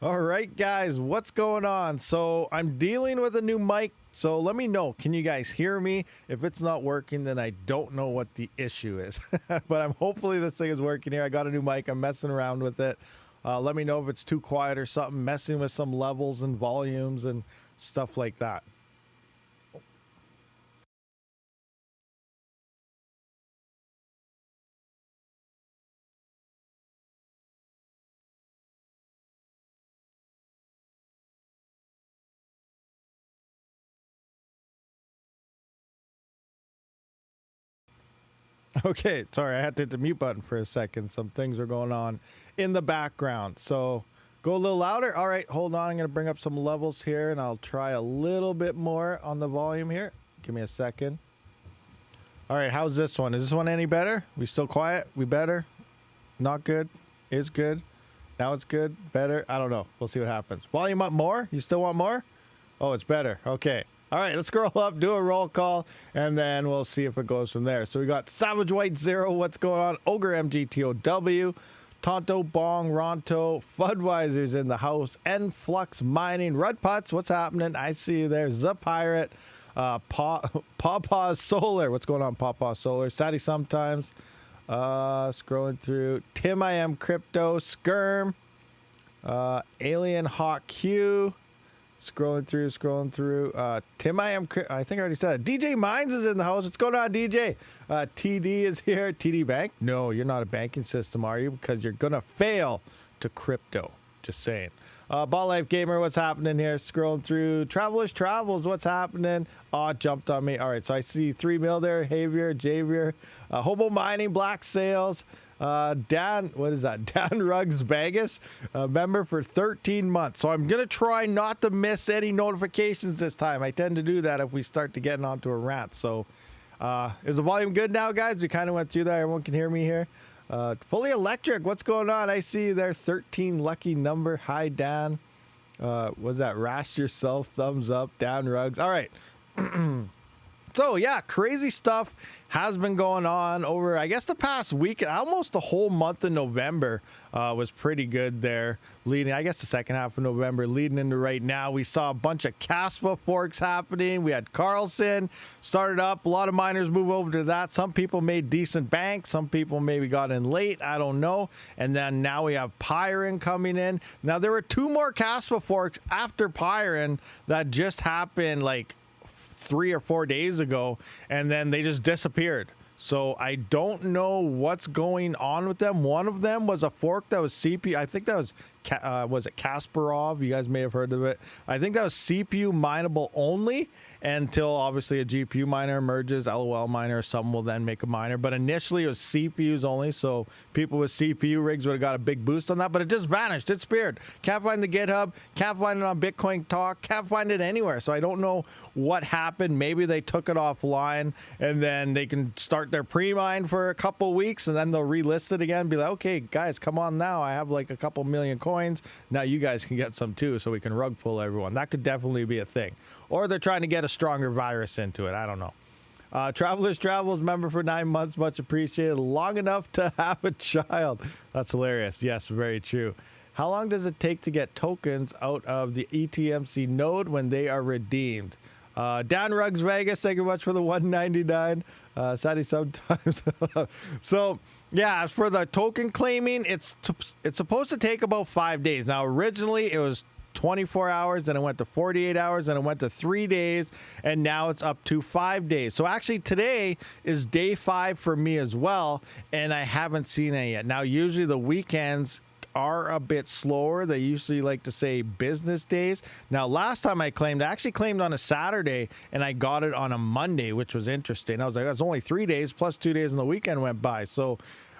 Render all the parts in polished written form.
All right, guys, what's going on? So I'm dealing with a new mic. So let me know. Can you guys hear me? If it's not working, then I don't know what the issue is. But hopefully this thing is working here. I got a new mic. I'm messing around with it. Let me know if it's too quiet or something, messing with some levels and volumes and stuff like that. Okay, sorry, I had to hit the mute button for a second. Some things are going on in the background. So go a little louder. All right, hold on. I'm going to bring up some levels here, and I'll try a little bit more on the volume here. Give me a second. All right, how's this one? Is this one any better? We still quiet? We better? Not good? Is good? Now it's good? Better? I don't know. We'll see what happens. Volume up more? You still want more? Oh, it's better. Okay. All right, let's scroll up, do a roll call, and then we'll see if it goes from there. So we got Savage White Zero, what's going on? Ogre MGTOW, Tonto Bong, Ronto, Fudwiser's in the house, Enflux Mining, Rud Putts, what's happening? I see you there. The Pirate, Pawpaw Solar, what's going on, Pawpaw Solar? Saddy Sometimes, scrolling through, Tim I Am Crypto, Skirm, Alien Hawk Q. Scrolling through. Tim, I think I already said it. DJ Mines is in the house. What's going on, DJ? TD is here. TD Bank? No, you're not a banking system, are you? Because you're going to fail to crypto. Just saying. Ball Life Gamer, what's happening here? Scrolling through. Travelers Travels, what's happening? Oh, it jumped on me. All right, so I see 3 mil there. Javier, Hobo Mining, Black Sales. Dan, what is that? Dan Ruggs Vegas, member for 13 months. So I'm going to try not to miss any notifications this time. I tend to do that if we start to get onto a rant. So is the volume good now, guys? We kind of went through that. Everyone can hear me here. Fully Electric, what's going on? I see you there. 13 lucky number. Hi, Dan. Was that Rash Yourself? Thumbs up. Dan Ruggs. All right. So yeah, crazy stuff has been going on over, I guess, the past week. Almost the whole month of November was pretty good there. Leading, I guess, the second half of November, leading into right now. We saw a bunch of Kaspa forks happening. We had Carlson started up. A lot of miners move over to that. Some people made decent bank. Some people maybe got in late. I don't know. And then now we have Pyron coming in. Now there were 2 more Kaspa forks after Pyron that just happened like 3 or 4 days ago, and then they just disappeared. So I don't know what's going on with them. One of them was a fork that was CPU. I think that was it Kasparov? You guys may have heard of it. I think that was CPU mineable only until obviously a GPU miner emerges. LOL miner, some will then make a miner. But initially it was CPUs only, so people with CPU rigs would have got a big boost on that. But it just vanished. It disappeared. Can't find the GitHub. Can't find it on Bitcoin Talk. Can't find it anywhere. So I don't know what happened. Maybe they took it offline and then they can start their pre-mine for a couple weeks and then they'll relist it again. Be like, okay, guys, come on now. I have like a couple million coins. Now you guys can get some too, so we can rug pull everyone. That could definitely be a thing. Or they're trying to get a stronger virus into it. I don't know. Travelers Travels, member for 9 months. Much appreciated. Long enough to have a child. That's hilarious. Yes, very true. How long does it take to get tokens out of the ETMC node when they are redeemed? Dan Ruggs Vegas, thank you much for the 199. Sadly sometimes. So yeah, as for the token claiming, it's supposed to take about 5 days. Now originally it was 24 hours, then it went to 48 hours, then it went to 3 days, and now it's up to 5 days. So actually today is day 5 for me as well, and I haven't seen it yet. Now usually the weekends are a bit slower. They usually like to say business days. Now last time I actually claimed on a Saturday and I got it on a Monday, which was interesting. I was like, that's only 3 days plus 2 days and the weekend went by. So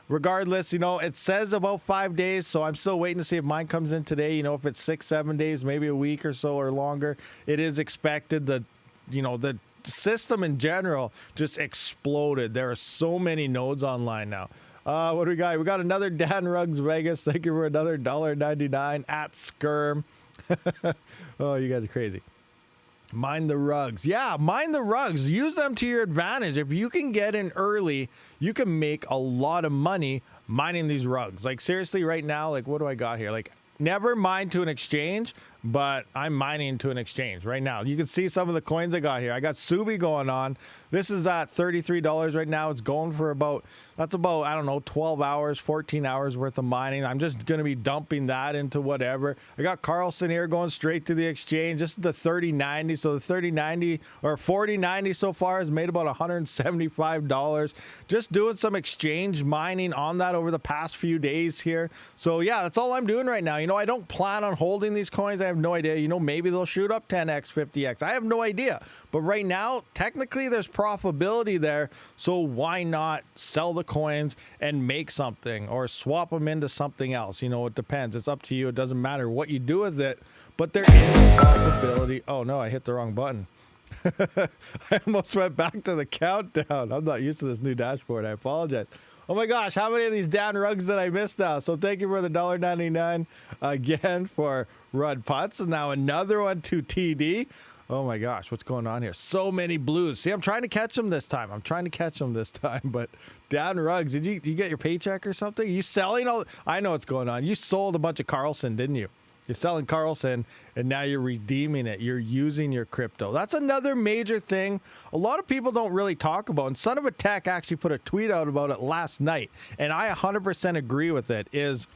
regardless, you know, it says about 5 days, so I'm still waiting to see if mine comes in today. You know, if it's 6-7 days, maybe a week or so or longer, it is expected. The system in general just exploded. There are so many nodes online now. What do we got? We got another Dan Ruggs Vegas. Thank you for another $1.99 at Skirm. Oh, you guys are crazy. Mine the rugs. Yeah, mine the rugs. Use them to your advantage. If you can get in early, you can make a lot of money mining these rugs. Like seriously, right now, like what do I got here? Like never mine to an exchange, but I'm mining to an exchange right now. You can see some of the coins I got here. I got Subi going on. This is at $33 right now. It's going for about, that's about, I don't know, 12 hours, 14 hours worth of mining. I'm just going to be dumping that into whatever. I got Carlson here going straight to the exchange. This is the 3090. So the 3090 or 4090 so far has made about $175. Just doing some exchange mining on that over the past few days here. So yeah, that's all I'm doing right now. You know, I don't plan on holding these coins. I have no idea. You know, maybe they'll shoot up 10x, 50x. I have no idea. But right now, technically, there's profitability there. So why not sell the coins and make something or swap them into something else? You know, it depends. It's up to you. It doesn't matter what you do with it. But there is profitability. Oh, no, I hit the wrong button. I almost went back to the countdown. I'm not used to this new dashboard. I apologize. Oh my gosh, how many of these down rugs did I miss now? So thank you for the $1.99 again for Rud Putts. And now another one to TD. Oh my gosh, what's going on here? So many blues. See, I'm trying to catch them this time. But down rugs. Did you get your paycheck or something? Are you selling all? I know what's going on. You sold a bunch of Carlson, didn't you? You're selling Carlson, and now you're redeeming it. You're using your crypto. That's another major thing a lot of people don't really talk about. And Son of a Tech actually put a tweet out about it last night, and I 100% agree with it, is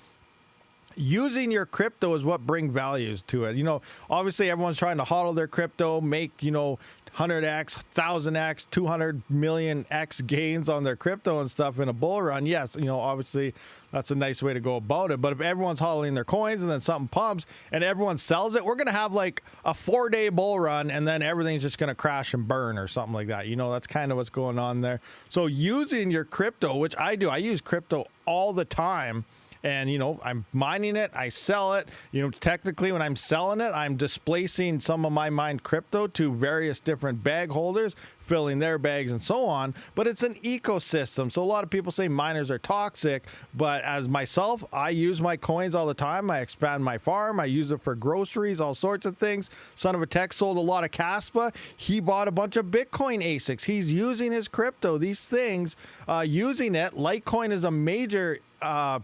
using your crypto is what brings values to it. You know, obviously everyone's trying to hodl their crypto, make, you know, 100x, 1000x, 200 million x gains on their crypto and stuff in a bull run. Yes, you know, obviously that's a nice way to go about it. But if everyone's hodling their coins and then something pumps and everyone sells it, we're going to have like a 4-day bull run and then everything's just going to crash and burn or something like that. You know, that's kind of what's going on there. So using your crypto, which I do, I use crypto all the time. And, you know, I'm mining it, I sell it. You know, technically when I'm selling it, I'm displacing some of my mined crypto to various different bag holders, filling their bags and so on. But it's an ecosystem. So a lot of people say miners are toxic. But as myself, I use my coins all the time. I expand my farm. I use it for groceries, all sorts of things. Son of a Tech sold a lot of Kaspa. He bought a bunch of Bitcoin ASICs. He's using his crypto, these things, using it. Litecoin is a major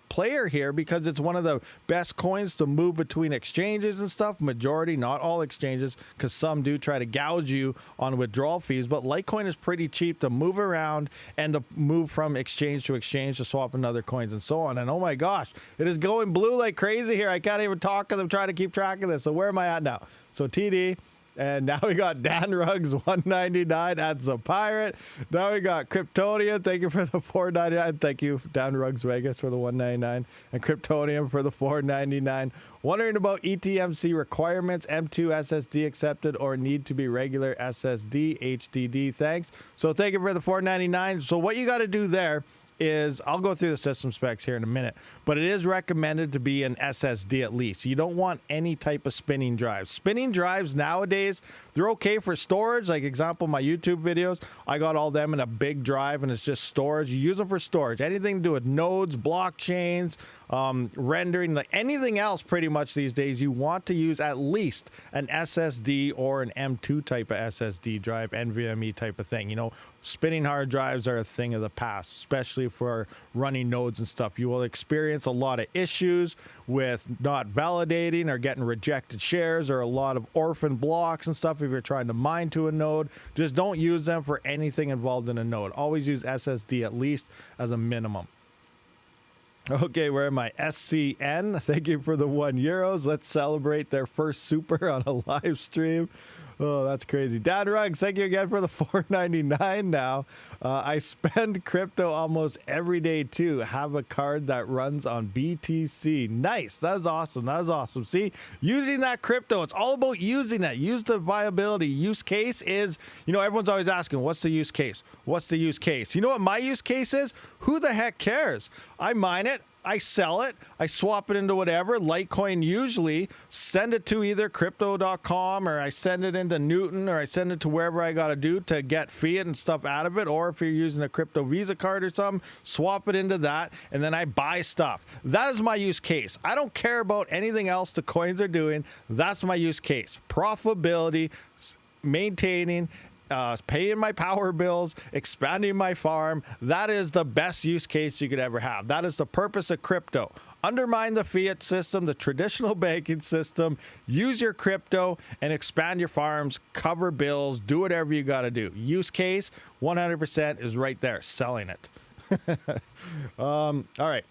player here because it's one of the best coins to move between exchanges and stuff. Majority, not all exchanges, because some do try to gouge you on withdrawal fees, but Litecoin is pretty cheap to move around and to move from exchange to exchange to swap in other coins and so on. And oh my gosh, it is going blue like crazy here. I can't even talk because I'm trying to keep track of this. So where am I at now? So TD. And now we got Dan Rugs 199. That's a pirate. Now we got Kryptonian. Thank you for the 499. Thank you, Dan Rugs Vegas, for the 199, and Kryptonium for the 499. Wondering about ETMC requirements, M2 SSD accepted or need to be regular SSD, HDD. Thanks. So thank you for the 499. So what you got to do there is, I'll go through the system specs here in a minute, but it is recommended to be an SSD at least. You don't want any type of spinning drives. Spinning drives nowadays, they're okay for storage. Like example, my YouTube videos, I got all them in a big drive and it's just storage. You use them for storage. Anything to do with nodes, blockchains, rendering, like anything else pretty much these days, you want to use at least an SSD or an M2 type of SSD drive, NVMe type of thing. You know, spinning hard drives are a thing of the past, especially for running nodes and stuff. You will experience a lot of issues with not validating or getting rejected shares or a lot of orphan blocks and stuff if you're trying to mine to a node. Just don't use them for anything involved in a node. Always use SSD at least as a minimum. Okay, where am I? SCN, thank you for the €1. Let's celebrate their first super on a live stream. Oh, that's crazy. Dad Rugs, thank you again for the $4.99 now. I spend crypto almost every day too. Have a card that runs on BTC. Nice. That is awesome. That is awesome. See, using that crypto, it's all about using that. Use the viability. Use case is, you know, everyone's always asking, what's the use case? What's the use case? You know what my use case is? Who the heck cares? I mine it. I sell it, I swap it into whatever, Litecoin usually, send it to either crypto.com or I send it into Newton or I send it to wherever I got to do to get fiat and stuff out of it. Or if you're using a crypto Visa card or something, swap it into that and then I buy stuff. That is my use case. I don't care about anything else the coins are doing. That's my use case. Profitability, maintaining, paying my power bills, expanding my farm. That is the best use case you could ever have. That is the purpose of crypto. Undermine the fiat system, the traditional banking system, use your crypto and expand your farms, cover bills, do whatever you got to do. Use case 100% is right there, selling it. All right.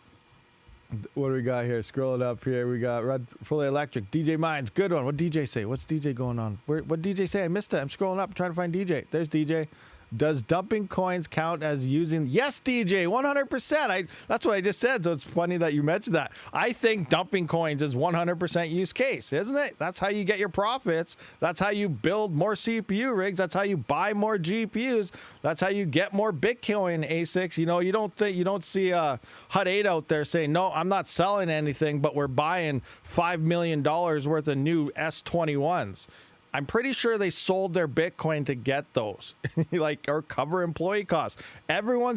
What do we got here? Scrolling up here, we got Red Fully Electric. DJ Mines, good one. What DJ say? What's DJ going on? What DJ say? I missed it. I'm scrolling up, trying to find DJ. There's DJ. Does dumping coins count as using? Yes, DJ, 100%. That's what I just said. So it's funny that you mentioned that. I think dumping coins is 100% use case, isn't it? That's how you get your profits. That's how you build more CPU rigs. That's how you buy more GPUs. That's how you get more Bitcoin ASICs. You know, you don't see a Hut 8 out there saying, no, I'm not selling anything, but we're buying $5 million worth of new S21s. I'm pretty sure they sold their Bitcoin to get those, like, or cover employee costs. Everyone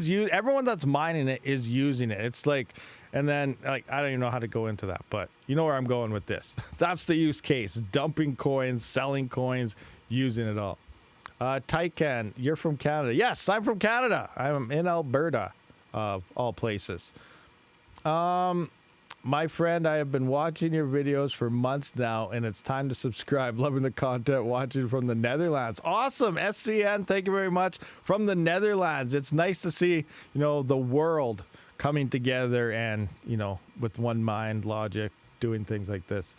that's mining it is using it. It's like, and then like, I don't even know how to go into that, but you know where I'm going with this. That's the use case: dumping coins, selling coins, using it all. Tycan, you're from Canada. Yes, I'm from Canada. I'm in Alberta, of all places. My friend, I have been watching your videos for months now, and it's time to subscribe. Loving the content, watching from the Netherlands. Awesome, SCN, thank you very much. From the Netherlands, it's nice to see, you know, the world coming together and, you know, with one mind, logic, doing things like this.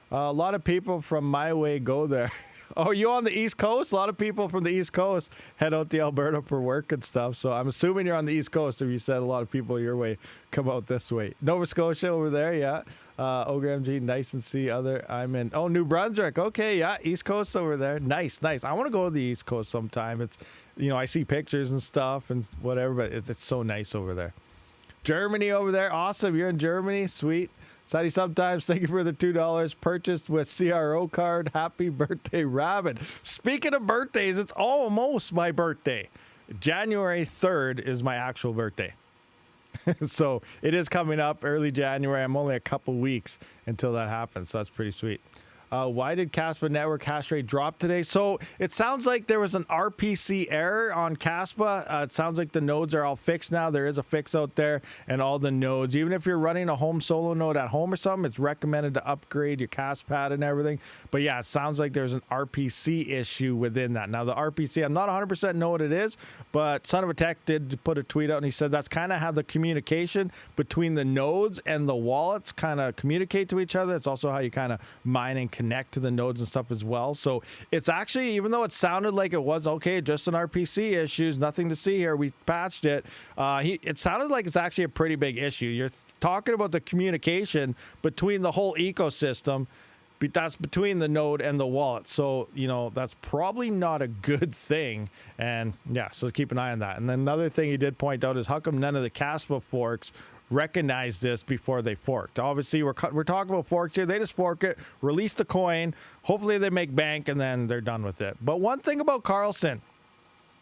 A lot of people from my way go there. Oh, you on the East Coast? A lot of people from the East Coast head out to Alberta for work and stuff. So I'm assuming you're on the East Coast if you said a lot of people your way come out this way. Nova Scotia over there, yeah. Ogre MG, nice and see other. I'm in, oh, New Brunswick. Okay, yeah, East Coast over there. Nice, nice. I want to go to the East Coast sometime. It's, you know, I see pictures and stuff and whatever, but it's so nice over there. Germany over there. Awesome. You're in Germany. Sweet. Sadie, sometimes thank you for the $2 purchased with CRO card. Happy birthday, Rabid. Speaking of birthdays, it's almost my birthday. January 3rd is my actual birthday. So it is coming up early January. I'm only a couple weeks until that happens. So that's pretty sweet. Why did Kaspa network hash rate drop today? So it sounds like there was an RPC error on Kaspa. It sounds like the nodes are all fixed now. There is a fix out there, and all the nodes, even if you're running a home solo node at home or something, it's recommended to upgrade your Kaspad and everything. But yeah, it sounds like there's an RPC issue within that. Now the RPC, I'm not 100% know what it is, but Son of a Tech did put a tweet out and he said that's kind of how the communication between the nodes and the wallets kind of communicate to each other. It's also how you kind of mine and connect to the nodes and stuff as well. So it's actually, even though it sounded like it was okay, just an RPC issues, nothing to see here, we patched it. It sounded like it's actually a pretty big issue. You're talking about the communication between the whole ecosystem, but that's between the node and the wallet. So, you know, that's probably not a good thing. And yeah, so keep an eye on that. And then another thing he did point out is how come none of the Kaspa forks recognize this before they forked? Obviously, we're talking about forks here. They just fork it, release the coin. Hopefully they make bank and then they're done with it. But one thing about Carlson,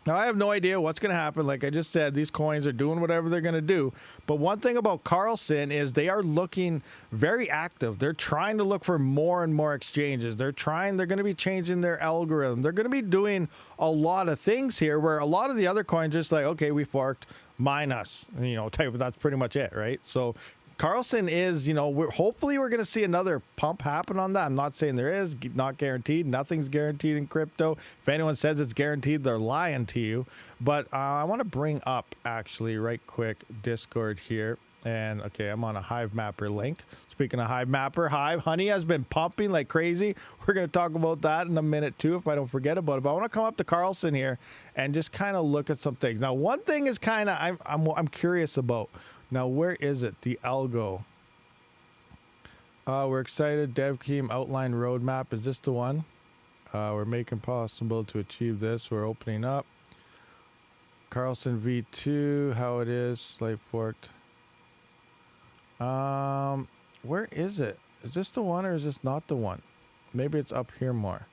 now, I have no idea what's going to happen. Like I just said, these coins are doing whatever they're going to do. But one thing about Carlson is they are looking very active. They're trying to look for more and more exchanges. They're going to be changing their algorithm. They're going to be doing a lot of things here where a lot of the other coins just like, okay, we forked, mine us, you know, type of, that's pretty much it, right? So Carlson is, you know, hopefully we're going to see another pump happen on that. I'm not saying there is, not guaranteed. Nothing's guaranteed in crypto. If anyone says it's guaranteed, they're lying to you. But I want to bring up, actually, right quick, Discord here. And, okay, I'm on a Hive Mapper link. Speaking of Hive Mapper, Hive Honey has been pumping like crazy. We're going to talk about that in a minute, too, if I don't forget about it. But I want to come up to Carlson here and just kind of look at some things. Now, one thing is kind of I'm curious about. Now, where is it? The algo. We're excited. DevKeem outline roadmap. Is this the one? We're making possible to achieve this. We're opening up. Carlson V2. How it is. Slate forked. Where is it? Is this the one or is this not the one? Maybe it's up here more.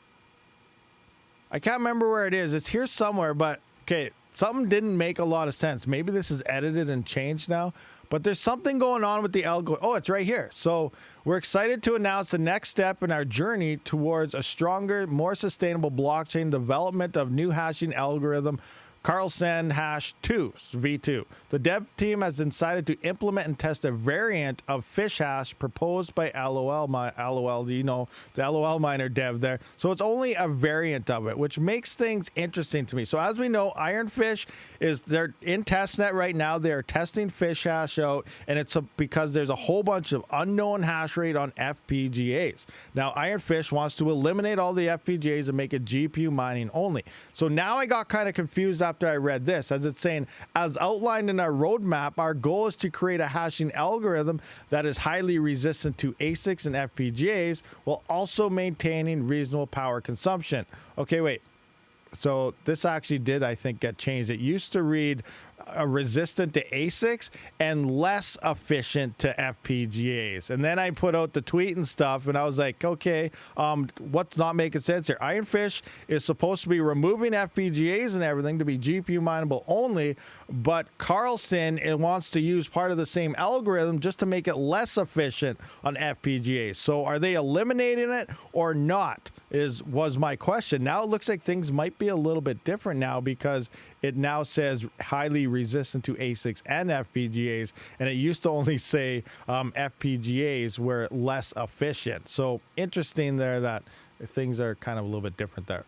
I can't remember where it is. It's here somewhere, but okay. something didn't make a lot of sense. Maybe this is edited and changed now, but there's something going on with the algorithm. Oh, it's right here. So we're excited to announce the next step in our journey towards a stronger, more sustainable blockchain development of new hashing algorithm, Carlsen hash 2 V2. The dev team has decided to implement and test a variant of fish hash proposed by LOL, you know, the LOL miner dev there. So it's only a variant of it, which makes things interesting to me. So as we know, Ironfish they're in testnet right now. They're testing fish hash out, and it's because there's a whole bunch of unknown hash rate on FPGAs. Now Ironfish wants to eliminate all the FPGAs and make it GPU mining only. So now I got kind of confused after I read this, as it's saying, as outlined in our roadmap, our goal is to create a hashing algorithm that is highly resistant to ASICs and FPGAs while also maintaining reasonable power consumption. Okay, wait. So this actually did, I think, get changed. It used to read resistant to ASICs and less efficient to FPGAs. And then I put out the tweet and stuff, and I was like, okay, what's not making sense here? Ironfish is supposed to be removing FPGAs and everything to be GPU mineable only, but Carlsen wants to use part of the same algorithm just to make it less efficient on FPGAs. So are they eliminating it or not? Was my question. Now it looks like things might be a little bit different now, because it now says highly resistant to ASICs and FPGAs, and it used to only say FPGAs were less efficient. So interesting there that things are kind of a little bit different there.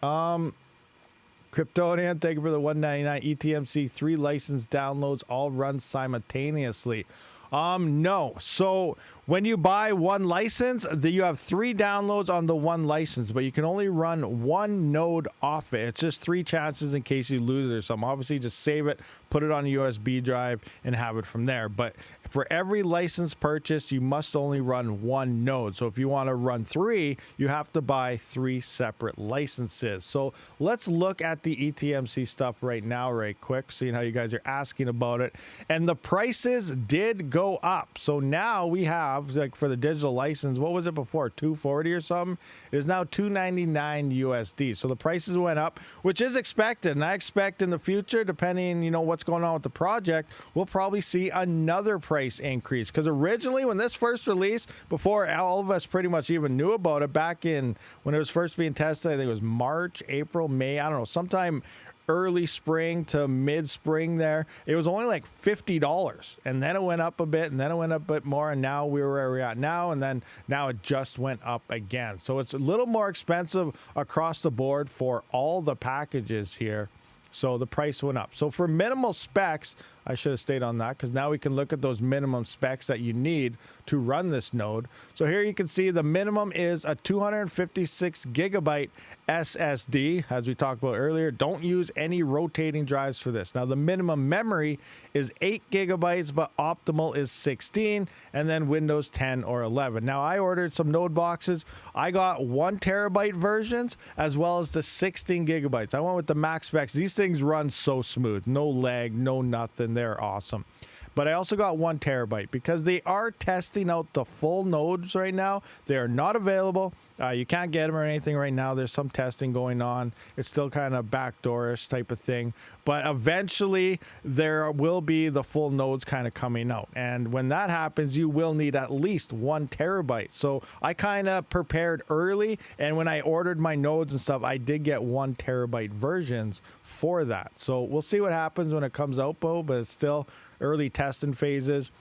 Kryptonian, thank you for the 199 ETMC 3 license downloads, all run simultaneously. No. So when you buy one license, you have 3 downloads on the one license, but you can only run one node off it. It's just 3 chances in case you lose it or something. Obviously, just save it, put it on a USB drive, and have it from there. But for every license purchase, you must only run one node. So if you want to run 3, you have to buy 3 separate licenses. So let's look at the ETMC stuff right now, right quick, seeing how you guys are asking about it. And the prices did go up. So now we have, like, for the digital license, what was it before? $240 or something? It is now $299 USD. So the prices went up, which is expected. And I expect in the future, depending, you know, what's going on with the project, we'll probably see another price increase. Because originally, when this first released, before all of us pretty much even knew about it, back in when it was first being tested, I think it was March, April, May, I don't know, sometime early spring to mid-spring there, it was only like $50, and then it went up a bit, and then it went up a bit more, and now we're where we're at now, and then now it just went up again. So it's a little more expensive across the board for all the packages here. So the price went up. So for minimal specs, I should have stayed on that, because now we can look at those minimum specs that you need to run this node. So here you can see the minimum is a 256 gigabyte SSD, as we talked about earlier. Don't use any rotating drives for this. Now the minimum memory is 8 gigabytes, but optimal is 16, and then Windows 10 or 11. Now I ordered some node boxes. I got 1 terabyte versions as well as the 16 gigabytes. I went with the max specs. These things run so smooth, no lag, no nothing. They're awesome. But I also got 1 terabyte because they are testing out the full nodes right now. They are not available. You can't get them or anything right now. There's some testing going on. It's still kind of backdoorish type of thing. But eventually there will be the full nodes kind of coming out. And when that happens, you will need at least 1 terabyte. So I kind of prepared early. And when I ordered my nodes and stuff, I did get 1 terabyte versions for that. So we'll see what happens when it comes out, Bo, but it's still early testing phases.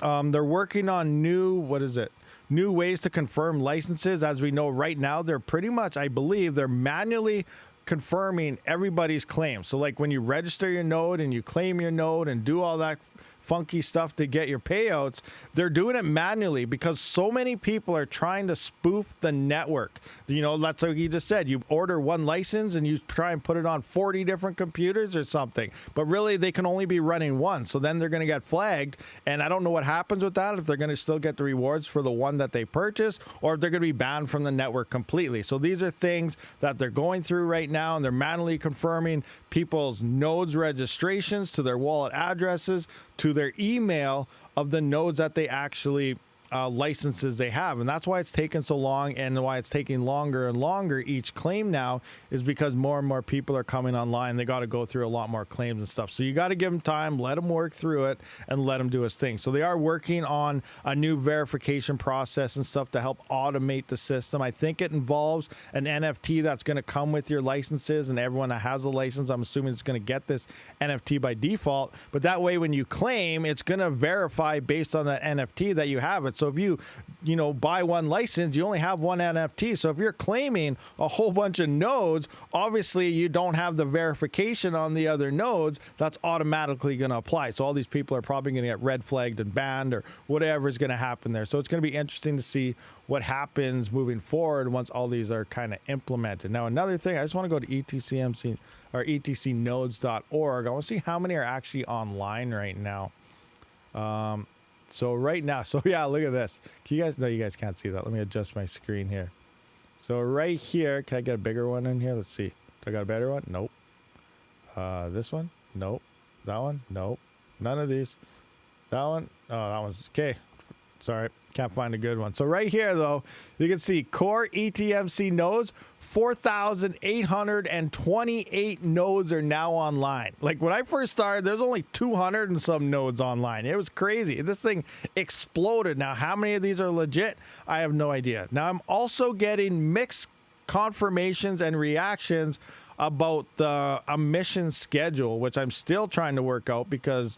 They're working on new ways to confirm licenses. As we know right now, they're pretty much, I believe, they're manually confirming everybody's claims. So like when you register your node and you claim your node and do all that funky stuff to get your payouts, they're doing it manually because so many people are trying to spoof the network. You know, that's like you just said, you order 1 license and you try and put it on 40 different computers or something, but really they can only be running 1. So then they're going to get flagged, and I don't know what happens with that, if they're going to still get the rewards for the one that they purchased, or if they're going to be banned from the network completely. So these are things that they're going through right now, and they're manually confirming people's nodes registrations to their wallet addresses, to their email of the nodes that they actually licenses they have, and that's why it's taken so long, and why it's taking longer and longer each claim now is because more and more people are coming online. They got to go through a lot more claims and stuff, so you got to give them time, let him work through it, and let him do his thing. So they are working on a new verification process and stuff to help automate the system. I think it involves an NFT that's going to come with your licenses, and everyone that has a license, I'm assuming, is going to get this NFT by default. But that way, when you claim, it's going to verify based on that NFT that you have it. So if you buy one license, you only have one NFT. So if you're claiming a whole bunch of nodes, obviously you don't have the verification on the other nodes. That's automatically going to apply. So all these people are probably going to get red flagged and banned, or whatever is going to happen there. So it's going to be interesting to see what happens moving forward once all these are kind of implemented. Now, another thing, I just want to go to etcmc or etcnodes.org. I want to see how many are actually online right now. So right now, so yeah, look at this. Can you guys, no, you guys can't see that. Let me adjust my screen here. So right here, can I get a bigger one in here? Let's see. Do I got a better one? Nope. This one? Nope. That one? Nope. None of these. That one? Oh, that one's okay. Sorry, can't find a good one. So right here, though, you can see core ETMC nodes, 4,828 nodes are now online. Like when I first started, there's only 200 and some nodes online. It was crazy. This thing exploded. Now, how many of these are legit? I have no idea. Now, I'm also getting mixed confirmations and reactions about the emission schedule, which I'm still trying to work out because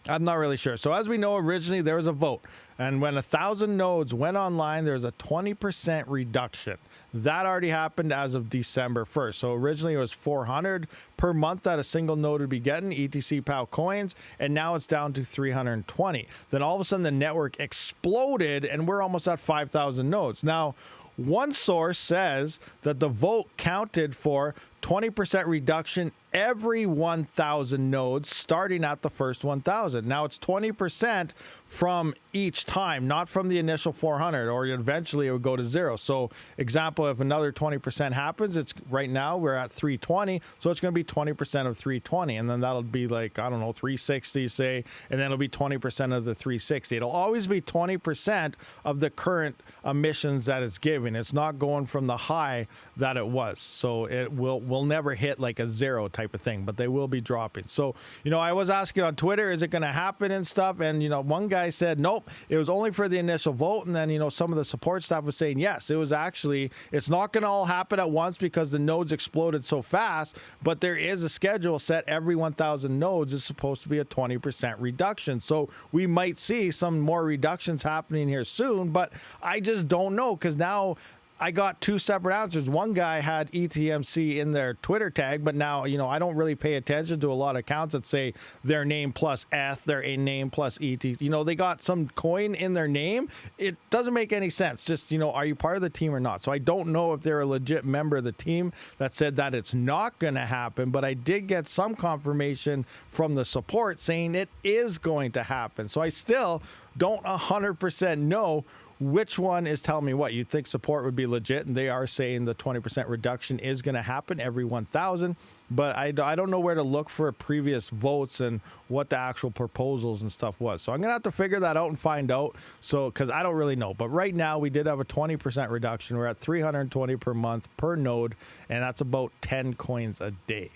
I'm not really sure. So as we know, originally there was a vote, and when 1,000 nodes went online, there was a 20% reduction. That already happened as of December 1st. So originally it was 400 per month that a single node would be getting ETC POW coins, and now it's down to 320. Then all of a sudden the network exploded, and we're almost at 5,000 nodes. Now, one source says that the vote counted for 20% reduction every 1,000 nodes starting at the first 1,000. Now it's 20% from each time, not from the initial 400, or eventually it would go to zero. So example, if another 20% happens, it's right now we're at 320. So it's going to be 20% of 320. And then that'll be like, I don't know, 360 say, and then it'll be 20% of the 360. It'll always be 20% of the current emissions that it's giving. It's not going from the high that it was. So it will never hit like a zero type of thing, but they will be dropping. So, I was asking on Twitter, is it going to happen and stuff? And, one guy said, nope, it was only for the initial vote. And then, some of the support staff was saying, yes, it was actually, it's not going to all happen at once because the nodes exploded so fast, but there is a schedule set. Every 1,000 nodes is supposed to be a 20% reduction. So we might see some more reductions happening here soon, but I just don't know, because now I got two separate answers. One guy had ETMC in their Twitter tag, but now, I don't really pay attention to a lot of accounts that say their name plus ETH, their name plus ET. They got some coin in their name. It doesn't make any sense. Just, are you part of the team or not? So I don't know if they're a legit member of the team that said that it's not going to happen, but I did get some confirmation from the support saying it is going to happen. So I still don't 100% know which one is telling me what. You'd think support would be legit, and they are saying the 20% reduction is going to happen every 1,000, but I don't know where to look for previous votes and what the actual proposals and stuff was. So I'm going to have to figure that out and find out, because I don't really know. But right now, we did have a 20% reduction. We're at 320 per month per node, and that's about 10 coins a day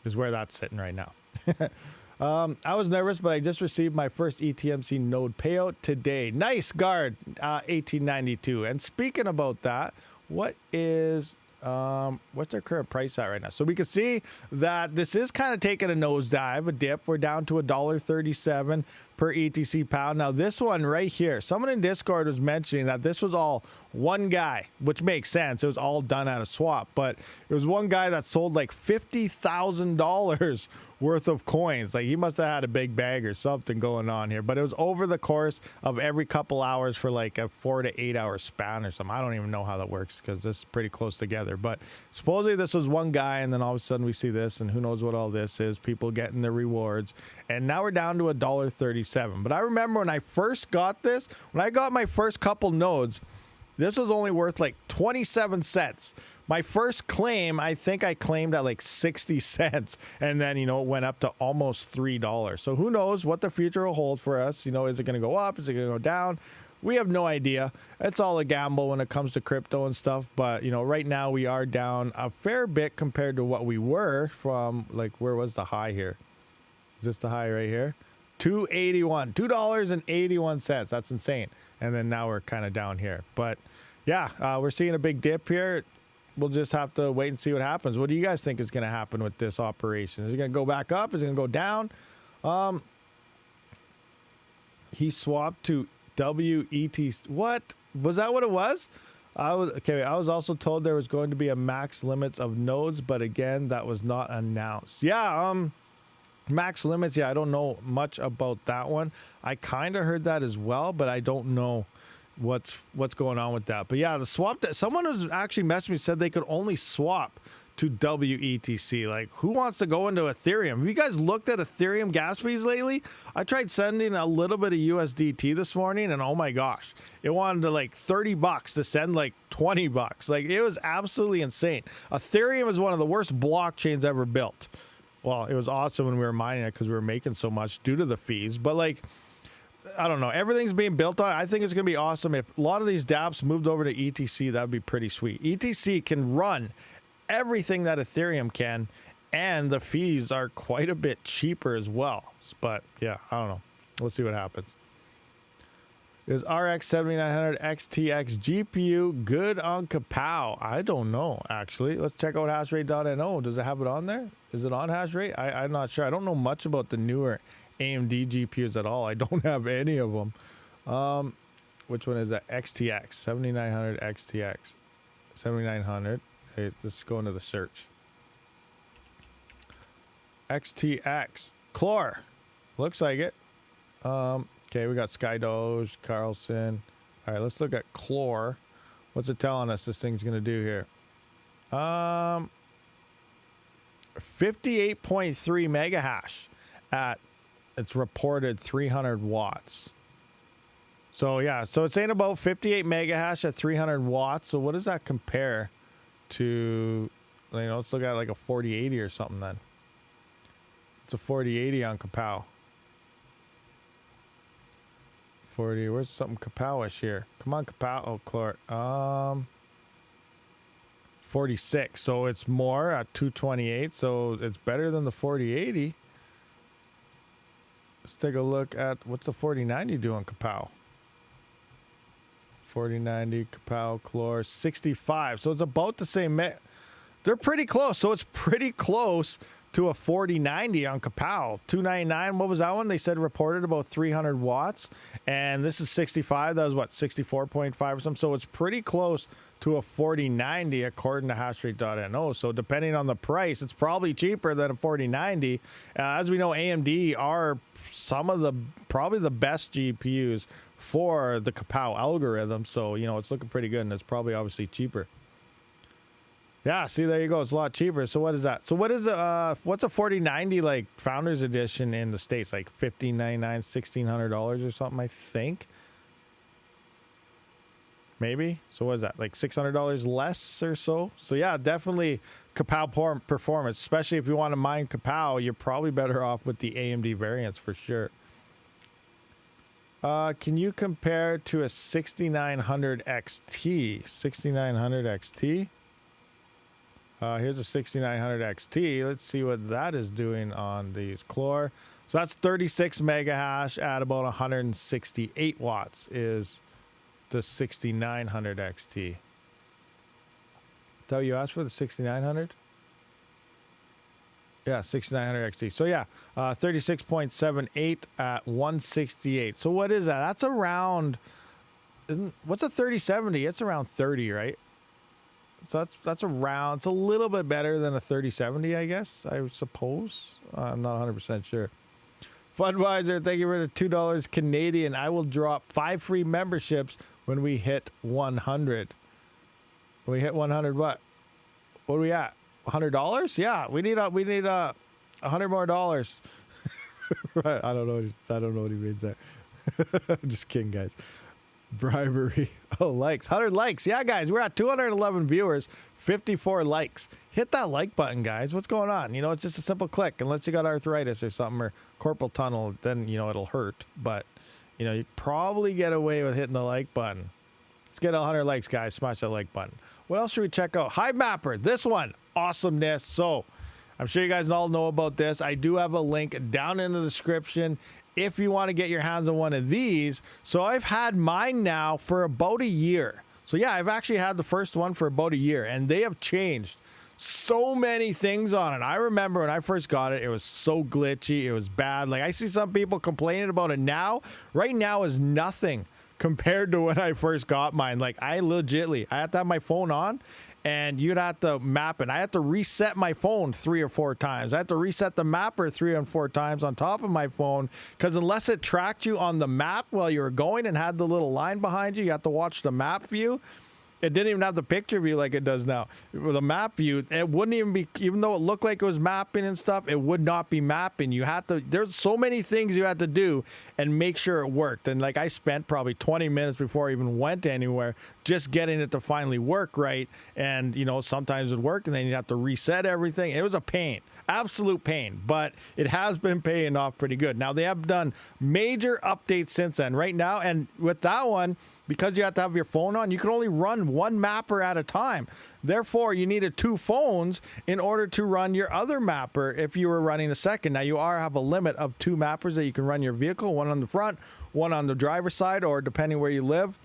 is where that's sitting right now. I was nervous, but I just received my first ETMC node payout today. Nice, Guard, 1892. And speaking about that, what's their current price at right now? So we can see that this is kind of taking a nosedive, a dip. We're down to $1.37 per ETC pound. Now this one right here, someone in Discord was mentioning that this was all one guy, which makes sense. It was all done at a swap, but it was one guy that sold like $50,000 worth of coins. Like he must have had a big bag or something going on here, but it was over the course of every couple hours for like a 4 to 8 hour span or something. I don't even know how that works because this is pretty close together, but supposedly this was one guy, and then all of a sudden we see this, and who knows what all this is, people getting their rewards, and now we're down to $1.37. But I remember when I first got this, when I got my first couple nodes, this was only worth like 27 cents. my first claim, I think I claimed at like 60 cents, and then, you know, it went up to almost $3. So who knows what the future will hold for us? You know, is it going to go up? Is it going to go down? We have no idea. It's all a gamble when it comes to crypto and stuff. But, you know, right now we are down a fair bit compared to what we were from, like, where was the high here? Is this the high right here? $2.81. That's insane. And then now we're kind of down here. But yeah, we're seeing a big dip here. We'll just have to wait and see what happens. What do you guys think is going to happen with this operation? Is it going to go back up? Is it going to go down? He swapped to WET. What was that? What it was? I was also told there was going to be a max limits of nodes, but again, that was not announced. Yeah, max limits. Yeah, I don't know much about that one. I kind of heard that as well, but I don't know what's going on with that. But yeah, the swap that someone was actually messaged me said they could only swap to WETC. Like, who wants to go into Ethereum? Have you guys looked at Ethereum gas fees lately? I tried sending a little bit of USDT this morning, and oh my gosh, it wanted to like $30 to send like $20. Like, it was absolutely insane. Ethereum is one of the worst blockchains ever built. Well, it was awesome when we were mining it because we were making so much due to the fees. But like, I don't know. Everything's being built on. I think it's going to be awesome. If a lot of these dApps moved over to ETC, that would be pretty sweet. ETC can run everything that Ethereum can, and the fees are quite a bit cheaper as well. But yeah, I don't know. We'll see what happens. Is RX 7900 XTX GPU good on Kapow? I don't know, actually. Let's check out hashrate.no. Does it have it on there? Is it on hashrate? I'm not sure. I don't know much about the newer AMD GPUs at all. I don't have any of them. Which one is that? XTX 7900 XTX 7900. Hey, let's go into the search. XTX Chlor. Looks like it. Okay, we got Skydoge, Carlson. All right, let's look at Chlor. What's it telling us this thing's going to do here? 58.3 mega hash at its reported 300 watts. So yeah, so it's saying about 58 mega hash at 300 watts. So what does that compare to? You know, let's look at like a 4080 or something then. It's a 4080 on Kapow. 40. Where's something Kapowish here? Come on, Kapow. Oh, Chlor. 46. So it's more at 228. So it's better than the 4080. Let's take a look at what's the 4090 do on Kapow. 4090 Kapow Chlor 65. So it's about the same. They're pretty close. So it's pretty close to a 4090 on Kapow. 299. What was that one? They said reported about 300 watts. And this is 65. That was what, 64.5 or something. So it's pretty close to a 4090 according to hashrate.no. So depending on the price, it's probably cheaper than a 4090. As we know, AMD are some of the probably the best GPUs for the Kapow algorithm. So, you know, it's looking pretty good, and it's probably obviously cheaper. Yeah, see, there you go. It's a lot cheaper. So what is that? So what is what's a 4090 like Founders Edition in the States? Like $1,599, $1,600 or something, I think. Maybe. So what is that? Like $600 less or so? So yeah, definitely Kapow performance, especially if you want to mine Kapow, you're probably better off with the AMD variants for sure. Can you compare to a 6900 XT? 6900 XT? Here's a 6900 XT. Let's see what that is doing on these Chlor. So that's 36 mega hash at about 168 watts is the 6900 XT. So you asked for the 6900? Yeah, 6900 XT. So yeah, 36.78 at 168. So what is that? That's around, what's a 3070? It's around 30, right? So that's around, it's a little bit better than a 3070, I guess, I suppose. I'm not 100% sure. Fundwiser, thank you for the $2 Canadian. I will drop 5 free memberships when we hit 100. When we hit 100, what? What are we at? $100? Yeah, we need $100 more dollars. I don't know what he means there. I'm just kidding, guys. Bribery. Oh, likes. 100 likes. Yeah, guys, we're at 211 viewers, 54 likes. Hit that like button, guys. What's going on? You know, it's just a simple click. Unless you got arthritis or something or carpal tunnel, then, you know, it'll hurt. But, you know, you probably get away with hitting the like button. Let's get 100 likes, guys. Smash that like button. What else should we check out? Hive Mapper. This one. Awesomeness. So, I'm sure you guys all know about this. I do have a link down in the description if you want to get your hands on one of these. So I've had mine now for about a year. So yeah, I've actually had the first one for about a year, and they have changed so many things on it. I remember when I first got it, it was so glitchy. It was bad. Like, I see some people complaining about it now. Right now is nothing compared to when I first got mine. Like, I have to have my phone on, and you'd have to map it. I had to reset my phone 3 or 4 times. I had to reset the mapper 3 or 4 times on top of my phone, because unless it tracked you on the map while you were going and had the little line behind you, you have to watch the map view. It didn't even have the picture view like it does now. With the map view, it wouldn't even be, even though it looked like it was mapping and stuff, it would not be mapping. You had to, there's so many things you had to do and make sure it worked. And like, I spent probably 20 minutes before I even went anywhere just getting it to finally work right. And, you know, sometimes it would work and then you'd have to reset everything. It was a pain. Absolute pain, but it has been paying off pretty good. Now, they have done major updates since then right now, and with that one, because you have to have your phone on, you can only run one mapper at a time. Therefore, you needed 2 phones in order to run your other mapper if you were running a second. Now, you have a limit of 2 mappers that you can run your vehicle, one on the front, one on the driver's side, or depending where you live,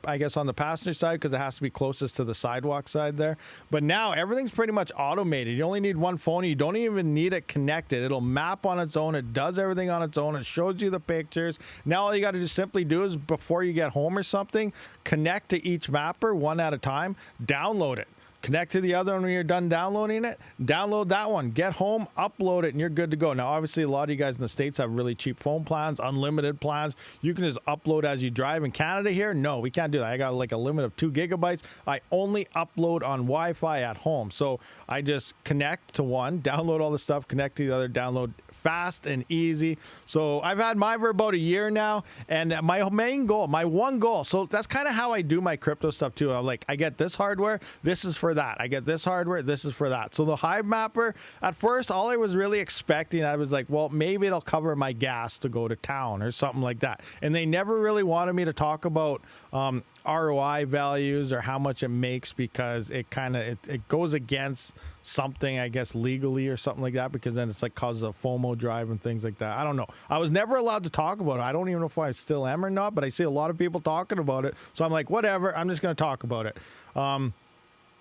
I guess on the passenger side, because it has to be closest to the sidewalk side there. But now everything's pretty much automated. You only need one phone. You don't even need it connected. It'll map on its own. It does everything on its own. It shows you the pictures. Now all you got to just simply do is, before you get home or something, connect to each mapper one at a time, download it. Connect to the other one when you're done downloading it. Download that one. Get home, upload it, and you're good to go. Now, obviously, a lot of you guys in the States have really cheap phone plans, unlimited plans. You can just upload as you drive. In Canada here, no, we can't do that. I got like a limit of 2 gigabytes. I only upload on Wi-Fi at home. So I just connect to one, download all the stuff, connect to the other, download. Fast and easy. So I've had mine for about a year now, and my main goal, my one goal, so that's kind of how I do my crypto stuff too. I'm like, I get this hardware, this is for that. I get this hardware, this is for that. So the Hive Mapper, at first, all I was really expecting, I was like, well, maybe it'll cover my gas to go to town or something like that. And they never really wanted me to talk about ROI values or how much it makes, because it kind of it goes against something, I guess, legally or something like that, because then it's like causes a FOMO drive and things like that. I don't know. I was never allowed to talk about it. I don't even know if I still am or not, but I see a lot of people talking about it. So I'm like, whatever, I'm just going to talk about it.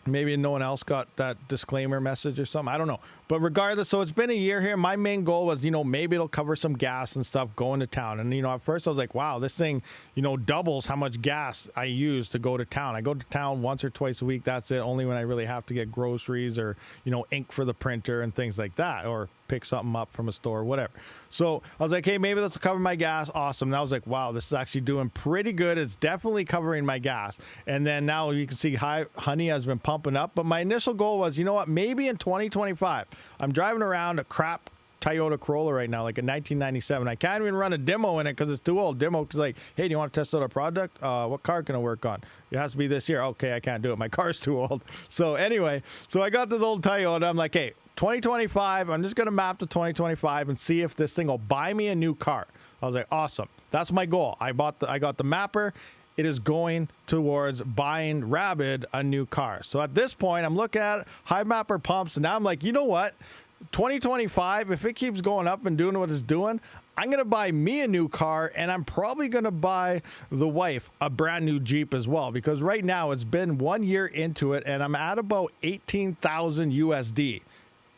Maybe no one else got that disclaimer message or something. I don't know. But regardless, so it's been a year here. My main goal was, you know, maybe it'll cover some gas and stuff going to town. And, you know, at first I was like, wow, this thing, you know, doubles how much gas I use to go to town. I go to town once or twice a week. That's it. Only when I really have to get groceries or, you know, ink for the printer and things like that, or pick something up from a store or whatever. So I was like, hey, maybe this will cover my gas. Awesome. And I was like, wow, this is actually doing pretty good. It's definitely covering my gas. And then now you can see honey has been pumping up. But my initial goal was, you know what, maybe in 2025, I'm driving around a crap Toyota Corolla right now, like a 1997. I can't even run a demo in it because it's too old. Demo because like, hey, do you want to test out our product? What car can I work on? It has to be this year. Okay, I can't do it. My car's too old. So anyway, so I got this old Toyota. I'm like, hey, 2025, I'm just going to map to 2025 and see if this thing will buy me a new car. I was like, awesome. That's my goal. I got the mapper. It is going towards buying Rabid a new car. So at this point, I'm looking at Hive Mapper pumps, and now I'm like, you know what? 2025, if it keeps going up and doing what it's doing, I'm going to buy me a new car, and I'm probably going to buy the wife a brand new Jeep as well, because right now it's been 1 year into it, and I'm at about 18,000 USD.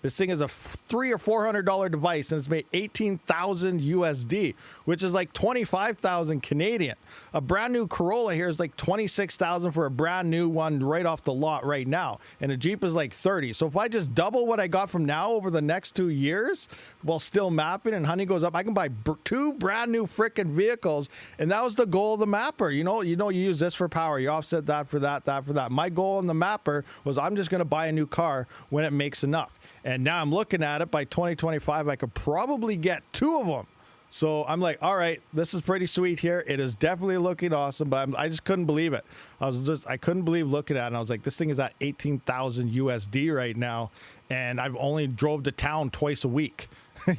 This thing is a $300 or $400 device, and it's made 18,000 USD, which is like 25,000 Canadian. A brand new Corolla here is like 26,000 for a brand new one right off the lot right now, and a Jeep is like 30. So if I just double what I got from now over the next 2 years while still mapping, and honey goes up, I can buy 2 brand new freaking vehicles. And that was the goal of the mapper. You use this for power, you offset that for that for that. My goal in the mapper was, I'm just going to buy a new car when it makes enough. And now I'm looking at it, by 2025, I could probably get 2 of them. So I'm like, all right, this is pretty sweet here. It is definitely looking awesome, but I just couldn't believe it. I couldn't believe looking at it. And I was like, this thing is at 18,000 USD right now. And I've only drove to town twice a week,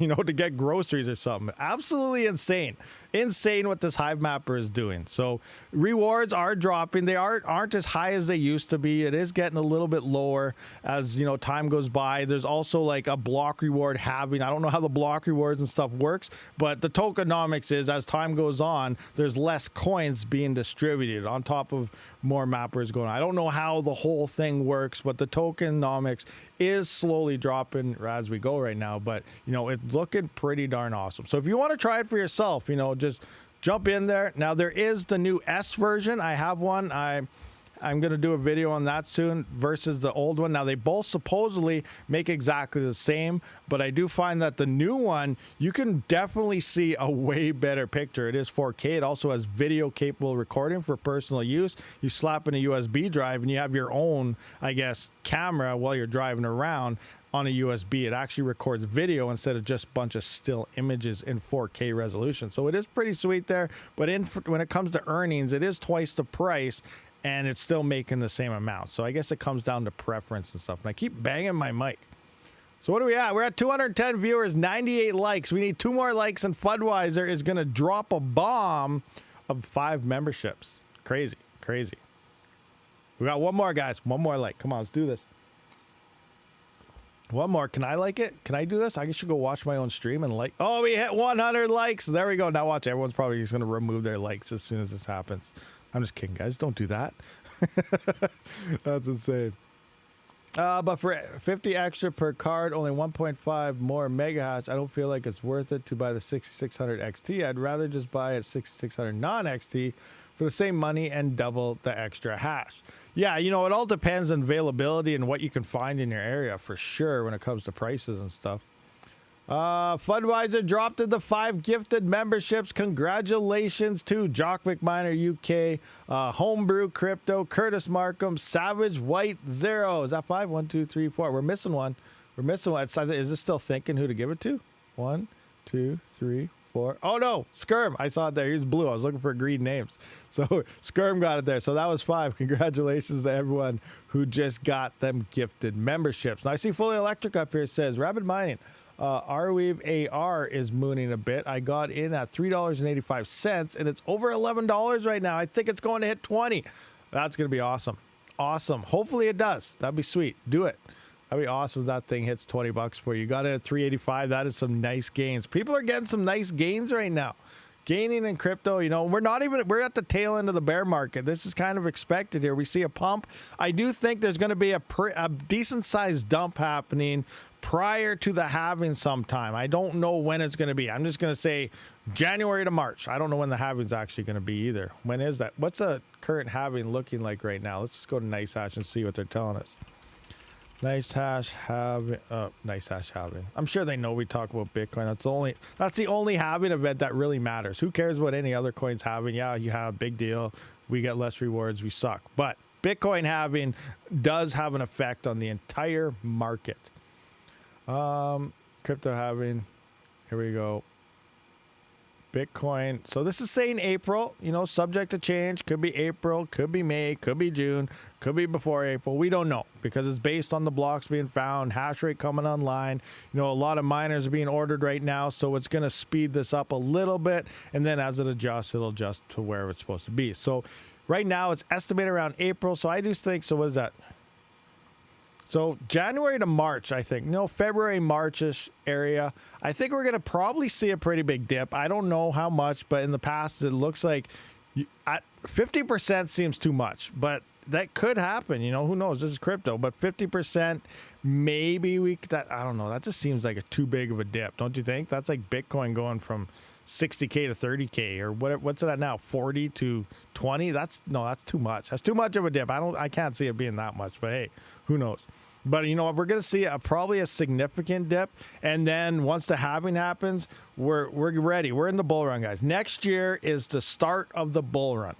you know, to get groceries or something. Absolutely insane. Insane what this Hive Mapper is doing. So rewards are dropping. They aren't as high as they used to be. It is getting a little bit lower as, you know, time goes by. There's also like a block reward halving. I don't know how the block rewards and stuff works, but the tokenomics is as time goes on, there's less coins being distributed on top of more mappers going on. I don't know how the whole thing works, but the tokenomics is slowly dropping as we go right now, but you know, it's looking pretty darn awesome. So if you want to try it for yourself, you know, just jump in there. Now there is the new S version. I have one. I'm going to do a video on that soon versus the old one. Now they both supposedly make exactly the same, but I do find that the new one, you can definitely see a way better picture. It is 4K. It also has video capable recording for personal use. You slap in a USB drive and you have your own, I guess, camera while you're driving around on a USB. It actually records video instead of just a bunch of still images in 4K resolution. So it is pretty sweet there, but when it comes to earnings, it is twice the price and it's still making the same amount. So I guess it comes down to preference and stuff. And I keep banging my mic. So what are we at? We're at 210 viewers, 98 likes. We need 2 more likes and Fudweiser is going to drop a bomb of 5 memberships. Crazy, crazy. We got one more, guys. One more like. Come on, let's do this. One more. Can I like it? Can I do this? I should go watch my own stream and like. Oh, we hit 100 likes. There we go. Now watch. Everyone's probably just going to remove their likes as soon as this happens. I'm just kidding, guys. Don't do that. That's insane. But for 50 extra per card, only 1.5 more mega hash, I don't feel like it's worth it to buy the 6600 XT. I'd rather just buy a 6600 non-XT for the same money and double the extra hash. Yeah, you know, it all depends on availability and what you can find in your area for sure when it comes to prices and stuff. Fudweiser dropped in the 5 gifted memberships. Congratulations to Jock McMiner UK, Homebrew Crypto, Curtis Markham, Savage White Zero. Is that 5? 1, 2, 3, 4. We're missing one. We're missing one. Is this still thinking who to give it to? 1, 2, 3, 4. Oh no, Skirm. I saw it there. He's blue. I was looking for green names. So Skirm got it there. So that was 5. Congratulations to everyone who just got them gifted memberships. Now I see Fully Electric up here. It says Rabid Mining. AAAWAVE AR is mooning a bit. I got in at $3.85 and it's over $11 right now. I think it's going to hit 20. That's going to be awesome. Awesome. Hopefully it does. That'd be sweet. Do it. That'd be awesome if that thing hits 20 bucks for you. You got it at 385. That is some nice gains. People are getting some nice gains right now. Gaining in crypto, you know, we're at the tail end of the bear market. This is kind of expected here. We see a pump. I do think there's going to be a decent sized dump happening prior to the halving sometime. I don't know when it's going to be. I'm just going to say January to March. I don't know when the halving's actually going to be either. When is that? What's the current halving looking like right now? Let's just go to Nice Hash and see what they're telling us. Nice hash halving. Nice hash halving. I'm sure they know we talk about Bitcoin. That's the only halving event that really matters. Who cares what any other coins halving? Yeah, you have big deal. We get less rewards. We suck. But Bitcoin halving does have an effect on the entire market. Crypto halving. Here we go. Bitcoin. So this is saying April, you know, subject to change. Could be April, could be May, could be June, could be before April. We don't know because it's based on the blocks being found, hash rate coming online. You know, a lot of miners are being ordered right now, so it's going to speed this up a little bit. And then as it adjusts, it'll adjust to where it's supposed to be. So right now it's estimated around April. So I do think, so what is that? So January to March, I think, February, March-ish area. I think we're going to probably see a pretty big dip. I don't know how much, but in the past, it looks like 50% seems too much, but that could happen. You know, who knows? This is crypto, but 50%, maybe I don't know. That just seems like too big of a dip. Don't you think? That's like Bitcoin going from 60K to 30K or what's it at now? 40 to 20? That's too much. That's too much of a dip. I can't see it being that much, but hey, who knows? But you know what? We're going to see probably a significant dip. And then once the halving happens, we're ready. We're in the bull run, guys. Next year is the start of the bull run.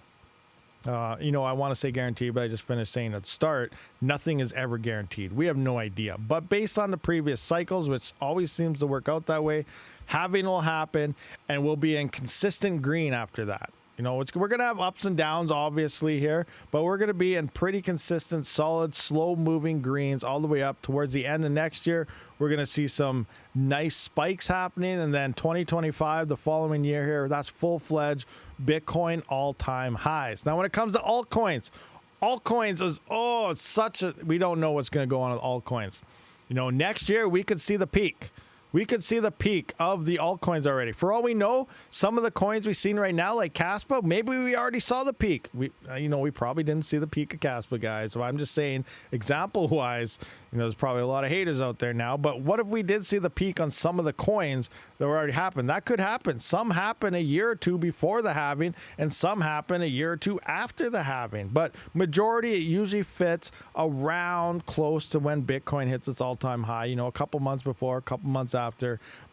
You know, I want to say guaranteed, but I just finished saying at the start, nothing is ever guaranteed. We have no idea. But based on the previous cycles, which always seems to work out that way, halving will happen and we'll be in consistent green after that. You know, we're going to have ups and downs, obviously, here, but we're going to be in pretty consistent, solid, slow-moving greens all the way up towards the end of next year. We're going to see some nice spikes happening, and then 2025, the following year here, that's full-fledged Bitcoin all-time highs. Now, when it comes to altcoins is, it's such a, we don't know what's going to go on with altcoins. You know, next year, we could see the peak. We could see the peak of the altcoins already. For all we know, some of the coins we've seen right now, like Kaspa, maybe we already saw the peak. We probably didn't see the peak of Kaspa, guys. So I'm just saying, example-wise, there's probably a lot of haters out there now. But what if we did see the peak on some of the coins that already happened? That could happen. Some happen a year or two before the halving, and some happen a year or two after the halving. But majority, it usually fits around close to when Bitcoin hits its all-time high. A couple months before, a couple months after.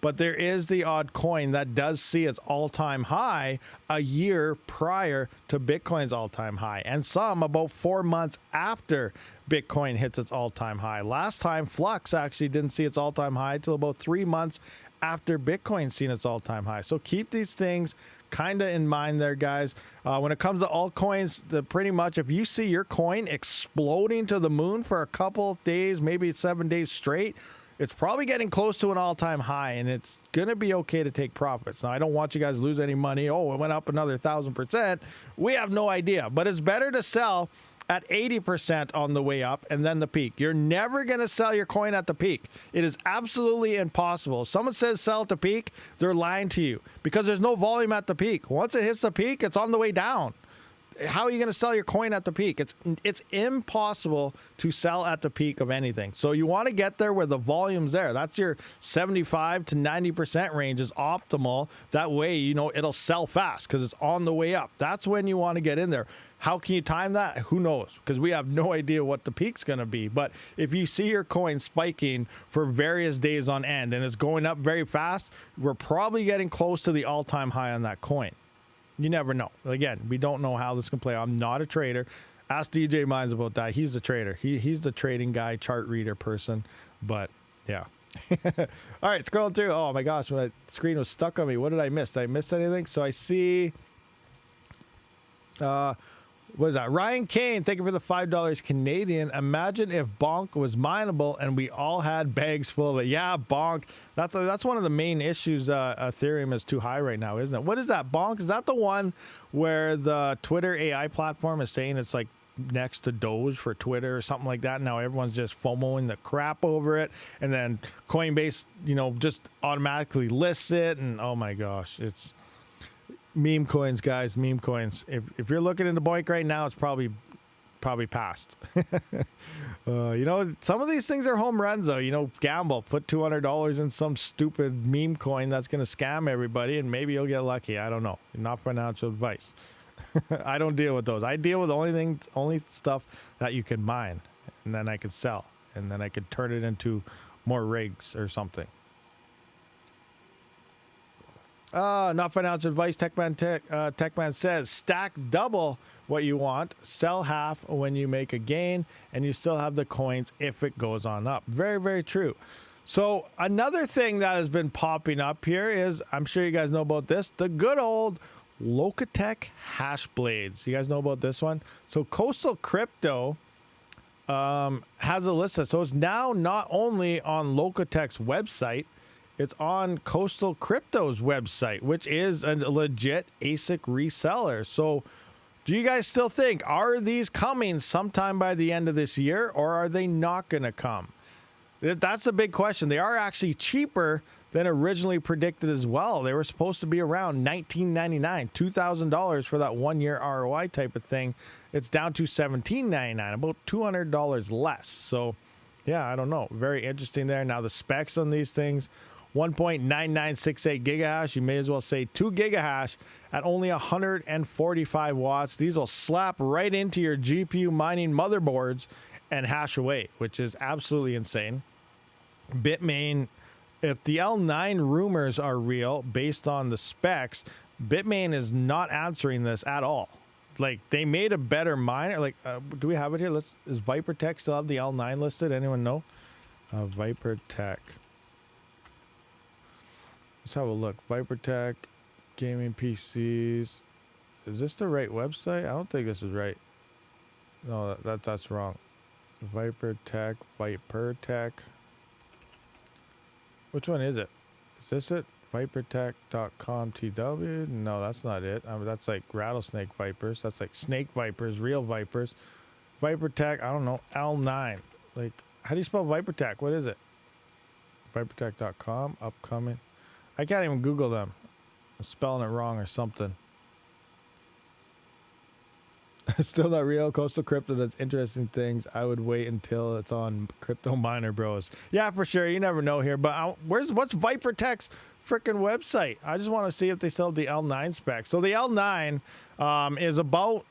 But there is the odd coin that does see its all-time high a year prior to Bitcoin's all-time high, and some about 4 months after Bitcoin hits its all-time high. Last time, Flux actually didn't see its all-time high till about 3 months after Bitcoin seen its all-time high. So keep these things kind of in mind there, guys. When it comes to altcoins, pretty much if you see your coin exploding to the moon for a couple days, maybe 7 days straight, it's probably getting close to an all-time high, and it's going to be okay to take profits. Now, I don't want you guys to lose any money. Oh, it went up another 1,000%. We have no idea, but it's better to sell at 80% on the way up and then the peak. You're never going to sell your coin at the peak. It is absolutely impossible. If someone says sell at the peak, they're lying to you because there's no volume at the peak. Once it hits the peak, it's on the way down. How are you going to sell your coin at the peak? It's impossible to sell at the peak of anything. So you want to get there where the volume's there. That's your 75 to 90% range is optimal. That way, it'll sell fast because it's on the way up. That's when you want to get in there. How can you time that? Who knows? Because we have no idea what the peak's going to be. But if you see your coin spiking for various days on end and it's going up very fast, we're probably getting close to the all-time high on that coin. You never know. Again, we don't know how this can play. I'm not a trader. Ask DJ Mines about that. He's the trader. He's the trading guy, chart reader person. But yeah. All right, scrolling through. Oh my gosh, my screen was stuck on me. What did I miss? Did I miss anything? So I see what is that? Ryan Kane, thank you for the $5 Canadian. Imagine if Bonk was mineable and we all had bags full of it. Yeah, Bonk. That's one of the main issues. Ethereum is too high right now, isn't it? What is that, Bonk? Is that the one where the Twitter AI platform is saying it's like next to Doge for Twitter or something like that? Now everyone's just FOMOing the crap over it, and then Coinbase, just automatically lists it, and oh my gosh, it's meme coins, guys. Meme coins. If you're looking into Boink right now, it's probably past. Some of these things are home runs, though. Gamble, put $200 in some stupid meme coin that's going to scam everybody, and maybe you'll get lucky. I don't know. Not financial advice. I don't deal with those. I deal with only stuff that you can mine, and then I could sell, and then I could turn it into more rigs or something. Not financial advice. Techman says stack double what you want, sell half when you make a gain, and you still have the coins if it goes on up. Very, very true. So another thing that has been popping up here is, I'm sure you guys know about this, the good old Locatech hash blades. You guys know about this one? So Coastal Crypto has a list. So it's now not only on Locatech's website, it's on Coastal Crypto's website, which is a legit ASIC reseller. So do you guys still think, are these coming sometime by the end of this year, or are they not going to come? That's the big question. They are actually cheaper than originally predicted as well. They were supposed to be around $19.99, $2,000 for that 1 year ROI type of thing. It's down to $17.99, about $200 less. So yeah, I don't know. Very interesting there. Now the specs on these things, 1.9968 gigahash. You may as well say 2 gigahash at only 145 watts. These will slap right into your GPU mining motherboards and hash away, which is absolutely insane. Bitmain, if the L9 rumors are real based on the specs, Bitmain is not answering this at all. like they made a better miner. Like, do we have it here? Is ViperTech still have the L9 listed? Anyone know? ViperTech. Let's have a look. ViperTech, gaming PCs. Is this the right website? I don't think this is right. No, that's wrong. ViperTech. Which one is it? Is this it? ViperTech.com TW? No, that's not it. I mean, that's like rattlesnake vipers. That's like snake vipers, real vipers. ViperTech, I don't know. L9. Like, how do you spell ViperTech? What is it? ViperTech.com, upcoming. I can't even Google them. I'm spelling it wrong or something. Still not real. Coastal Crypto does interesting things. I would wait until it's on Crypto Miner Bros. Yeah, for sure. You never know here. But what's ViperTech's freaking website? I just want to see if they still have the L9 specs. So the L9 is about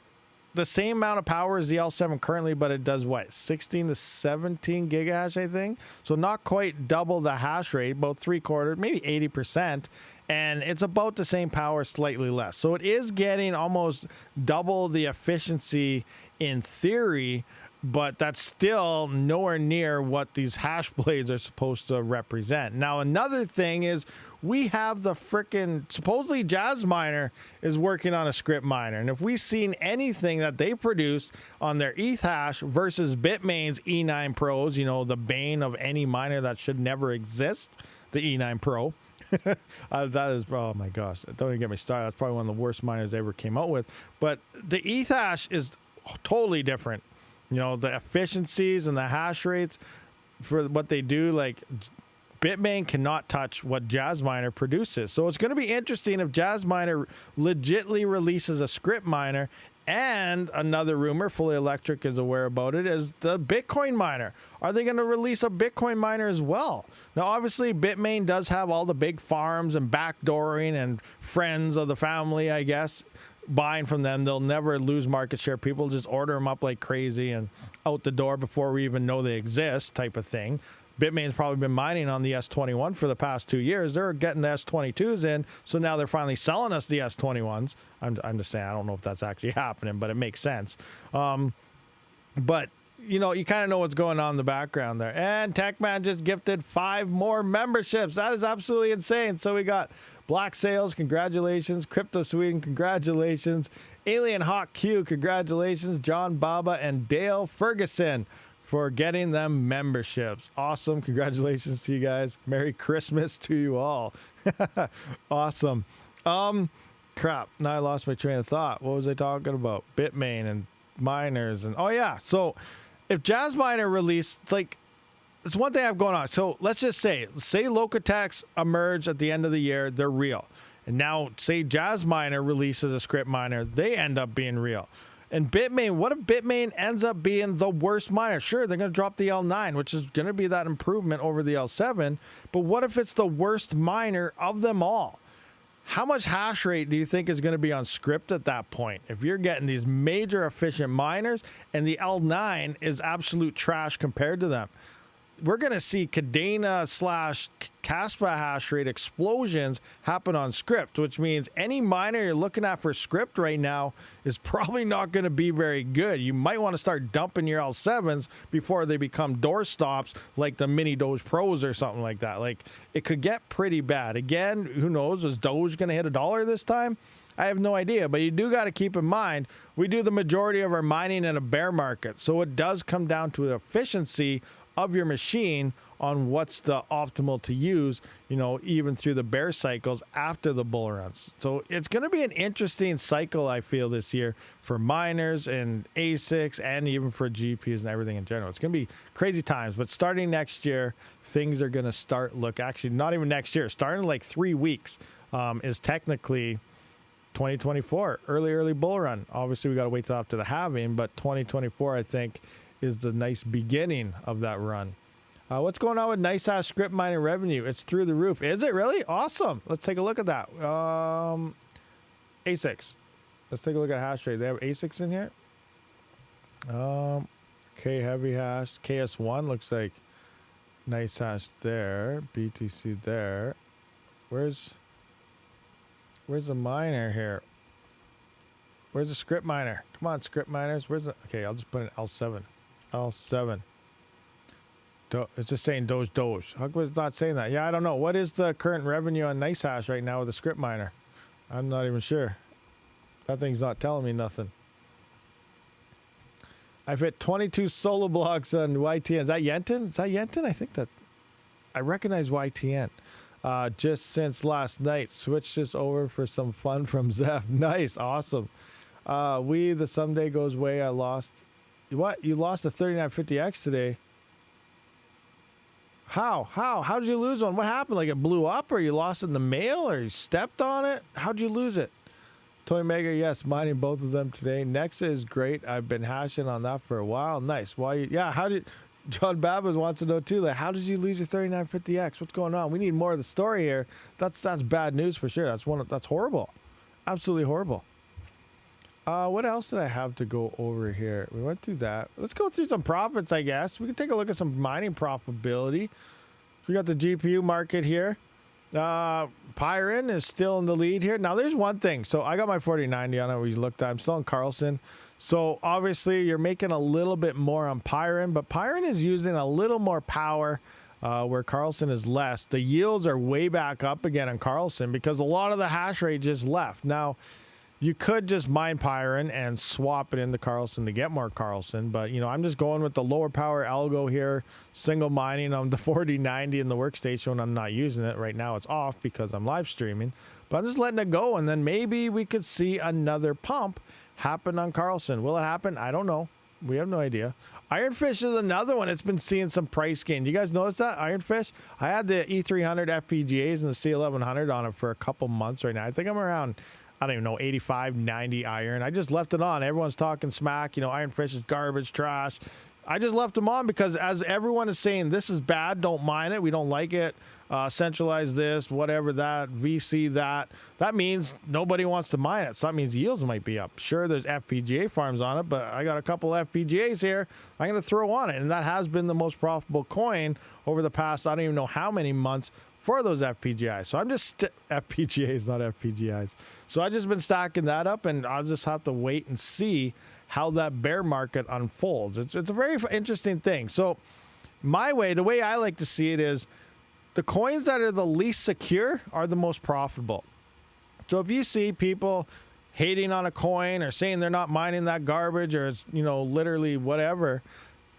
the same amount of power as the L7 currently, but it does what? 16 to 17 gigahash, I think. So not quite double the hash rate, about 3/4, maybe 80%. And it's about the same power, slightly less. So it is getting almost double the efficiency in theory, but that's still nowhere near what these hash blades are supposed to represent. Now, another thing is we have the frickin' supposedly Jazz Miner is working on a script miner. And if we've seen anything that they produce on their ETH hash versus Bitmain's E9 Pros, you know, the bane of any miner that should never exist, the E9 Pro. That is, oh my gosh, don't even get me started. That's probably one of the worst miners they ever came out with. But the ETH hash is totally different. You know, the efficiencies and the hash rates for what they do, like Bitmain cannot touch what Jazz Miner produces. So it's going to be interesting if Jazz Miner legitly releases a script miner. And another rumor, Fully Electric is aware about it, is the Bitcoin miner. Are they going to release a Bitcoin miner as well? Now, obviously, Bitmain does have all the big farms and backdooring and friends of the family, I guess, buying from them. They'll never lose market share. People just order them up like crazy and out the door before we even know they exist, type of thing. Bitmain's probably been mining on the S21 for the past 2 years. They're getting the S22s in, so now they're finally selling us the S21s. I'm just saying, I don't know if that's actually happening, but it makes sense. But, you know, you kind of know what's going on in the background there. And TechMan just gifted 5 more memberships. That is absolutely insane. So we got Black Sales, congratulations. Crypto Sweden, congratulations. Alien Hawk Q, congratulations. John Baba and Dale Ferguson for getting them memberships. Awesome. Congratulations to you guys. Merry Christmas to you all. Awesome. Crap. Now I lost my train of thought. What was I talking about? Bitmain and miners and oh yeah. So if Jazz Miner released, like, it's one thing I have going on. So let's just say Locatex emerge at the end of the year, they're real. And now say Jazz Miner releases a script miner, they end up being real. And Bitmain, what if Bitmain ends up being the worst miner? Sure, they're going to drop the L9, which is going to be that improvement over the L7. But what if it's the worst miner of them all? How much hash rate do you think is going to be on script at that point? If you're getting these major efficient miners and the L9 is absolute trash compared to them. We're going to see Cadena/Kaspa hash rate explosions happen on script, which means any miner you're looking at for script right now is probably not going to be very good. You might want to start dumping your L7s before they become doorstops like the mini Doge Pros or something like that. Like, it could get pretty bad. Again, who knows? Is Doge going to hit $1 this time? I have no idea, but you do got to keep in mind, we do the majority of our mining in a bear market. So it does come down to the efficiency of your machine on what's the optimal to use, you know, even through the bear cycles after the bull runs. So it's going to be an interesting cycle, I feel, this year for miners and ASICs and even for GPUs and everything in general. It's going to be crazy times, but starting next year, things are going to start actually not even next year, starting in like 3 weeks is technically 2024, early bull run. Obviously, we got to wait till after the halving, but 2024, I think, is the nice beginning of that run. What's going on with NiceHash script mining revenue? It's through the roof. Is it really? Awesome. Let's take a look at that. ASICs. Let's take a look at hash rate. They have ASICs in here. K heavy hash. KS1 looks like NiceHash there. BTC there. Where's the miner here? Where's the script miner? Come on, script miners. Where's the... Okay, I'll just put in L7. L7. It's just saying Doge. How come it's not saying that? Yeah, I don't know. What is the current revenue on NiceHash right now with the script miner? I'm not even sure. That thing's not telling me nothing. I've hit 22 solo blocks on YTN. Is that Yenton? Is that Yenton? I think that's... I recognize YTN. Just since last night. Switched this over for some fun from Zeph. Nice. Awesome. The someday goes way. I lost... What? You lost the 3950X today? How? How did you lose one? What happened? Like it blew up, or you lost it in the mail, or you stepped on it? How'd you lose it? Tony Mega, yes, mining both of them today. Nexa is great. I've been hashing on that for a while. Nice. Why? Yeah. How did? John Babbitt wants to know too. Like, how did you lose your 3950X? What's going on? We need more of the story here. That's bad news for sure. That's horrible. Absolutely horrible. What else did I have to go over here? We went through that. Let's go through some profits, I guess. We can take a look at some mining profitability. We got the GPU market here. Pyron is still in the lead here. Now, there's one thing. So I got my 4090 on it. We looked at. I'm still in Carlson. So obviously, you're making a little bit more on Pyron, but Pyron is using a little more power where Carlson is less. The yields are way back up again on Carlson because a lot of the hash rate just left. Now, you could just mine Pyron and swap it into Carlson to get more Carlson, but I'm just going with the lower power algo here, single mining on the 4090 in the workstation when I'm not using it. Right now it's off because I'm live streaming, but I'm just letting it go, and then maybe we could see another pump happen on Carlson. Will it happen? I don't know. We have no idea. Ironfish is another one. It's been seeing some price gain. You guys notice that? Ironfish? I had the E300 FPGAs and the C1100 on it for a couple months right now. I think I'm around... I don't even know, 85, 90 iron. I just left it on. Everyone's talking smack. Ironfish is garbage, trash. I just left them on because as everyone is saying, this is bad, don't mine it. We don't like it. Centralize this, whatever that, VC that. That means nobody wants to mine it. So that means yields might be up. Sure, there's FPGA farms on it, but I got a couple FPGAs here I'm going to throw on it. And that has been the most profitable coin over the past, I don't even know how many months for those FPGAs. So I'm just FPGAs, not FPGAs. So I just been stacking that up, and I'll just have to wait and see how that bear market unfolds. It's a very interesting thing. So the way I like to see it is the coins that are the least secure are the most profitable. So if you see people hating on a coin or saying they're not mining that garbage, or it's literally whatever,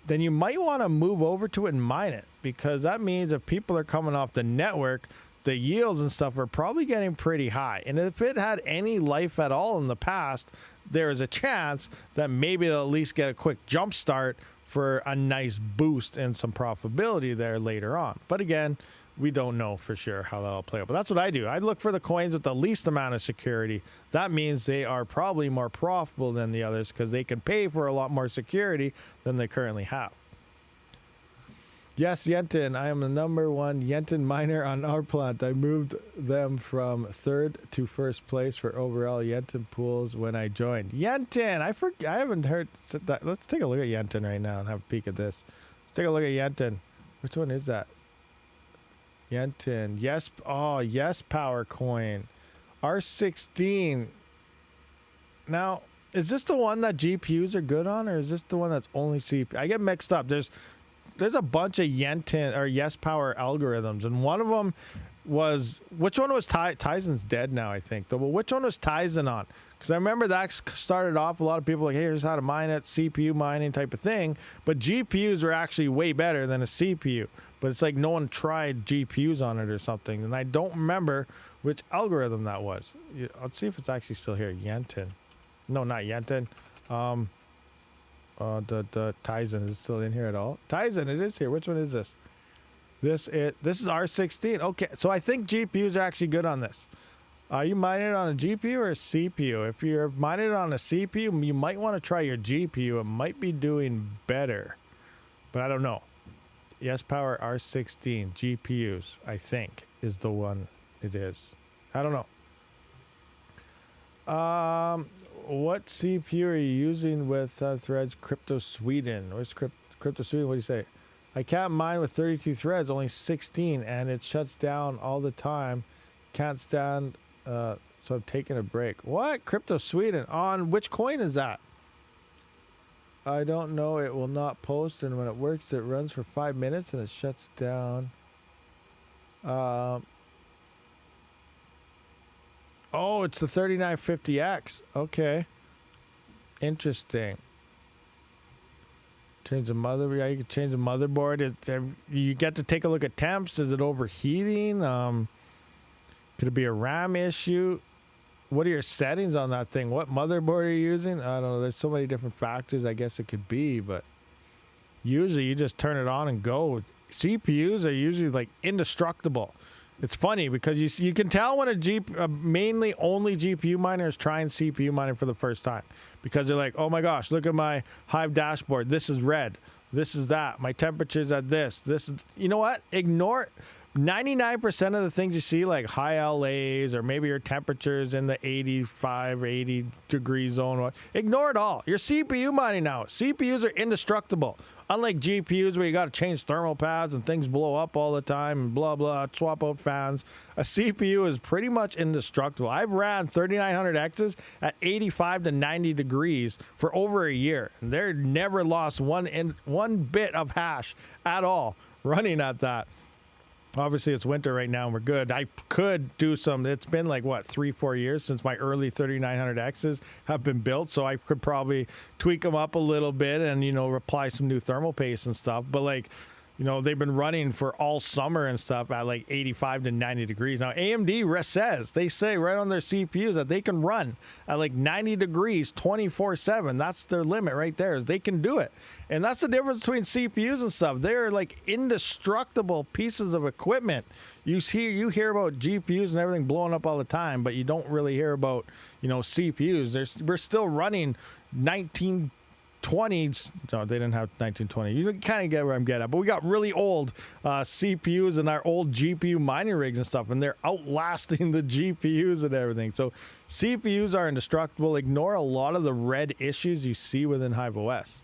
then you might want to move over to it and mine it, because that means if people are coming off the network, the yields and stuff are probably getting pretty high. And if it had any life at all in the past, there is a chance that maybe it'll at least get a quick jump start for a nice boost and some profitability there later on. But again, we don't know for sure how that'll play out. But that's what I do. I look for the coins with the least amount of security. That means they are probably more profitable than the others because they can pay for a lot more security than they currently have. Yes, Yenton. I am the #1 Yenton miner on our plant. I moved them from 3rd to 1st place for overall Yenton pools when I joined. Yenton! I haven't heard that. Let's take a look at Yenton right now and have a peek at this. Let's take a look at Yenton. Which one is that? Yenton. Yes. Oh, yes, power coin. R16. Now, is this the one that GPUs are good on, or is this the one that's only CPU? I get mixed up. There's a bunch of Yenton or Yes Power algorithms, and one of them was, which one was Tizen's dead now, I think. But which one was Tizen on? Because I remember that started off a lot of people like, hey, here's how to mine it, CPU mining type of thing. But GPUs were actually way better than a CPU. But it's like no one tried GPUs on it or something, and I don't remember which algorithm that was. Let's see if it's actually still here. Yenton. No, not Yenton. The Tizen, is it still in here at all? Tizen, it is here. Which one is this? This is R16. Okay, so I think GPUs are actually good on this. Are you mining it on a GPU or a CPU? If you're mining it on a CPU, you might want to try your GPU. It might be doing better, but I don't know. Yes, Power R16 GPUs, I think, is the one it is. I don't know. What CPU are you using with threads? Crypto Sweden. Where's Crypto Sweden? What do you say? I can't mine with 32 threads, only 16, and it shuts down all the time. Can't stand So I'm taking a break. What? Crypto Sweden. On which coin is that? I don't know. It will not post. And when it works, it runs for 5 minutes and it shuts down. Oh, it's the 3950X. Okay. Interesting. Change the motherboard. Yeah, you can change the motherboard. You get to take a look at temps. Is it overheating? Could it be a RAM issue? What are your settings on that thing? What motherboard are you using? I don't know. There's so many different factors I guess it could be, but usually you just turn it on and go. CPUs are usually like indestructible. It's funny because you can tell when a mainly only GPU miner is trying CPU mining for the first time, because they're like, oh my gosh, look at my Hive dashboard. This is red. This is that. My temperature's at this. This is, you know what? Ignore 99% of the things you see, like high LAs or maybe your temperatures in the 85, 80 degree zone. Ignore it all. You're CPU mining now. CPUs are indestructible. Unlike GPUs where you got to change thermal pads and things blow up all the time and blah, blah, swap out fans. A CPU is pretty much indestructible. I've ran 3900Xs at 85 to 90 degrees for over a year. And they're never lost one bit of hash at all running at that. Obviously, it's winter right now and we're good. I could do some. It's been like, what, 3-4 years since my early 3900Xs have been built. So I could probably tweak them up a little bit and, apply some new thermal paste and stuff. But like, they've been running for all summer and stuff at like 85 to 90 degrees. Now, AMD they say right on their CPUs that they can run at like 90 degrees 24/7. That's their limit right there, is they can do it. And that's the difference between CPUs and stuff. They're like indestructible pieces of equipment. You hear about GPUs and everything blowing up all the time, but you don't really hear about, CPUs. We're still running 1920s. No, they didn't have 1920. You kind of get where I'm getting at. But we got really old CPUs and our old GPU mining rigs and stuff, and they're outlasting the GPUs and everything. So CPUs are indestructible. Ignore a lot of the red issues you see within Hive OS.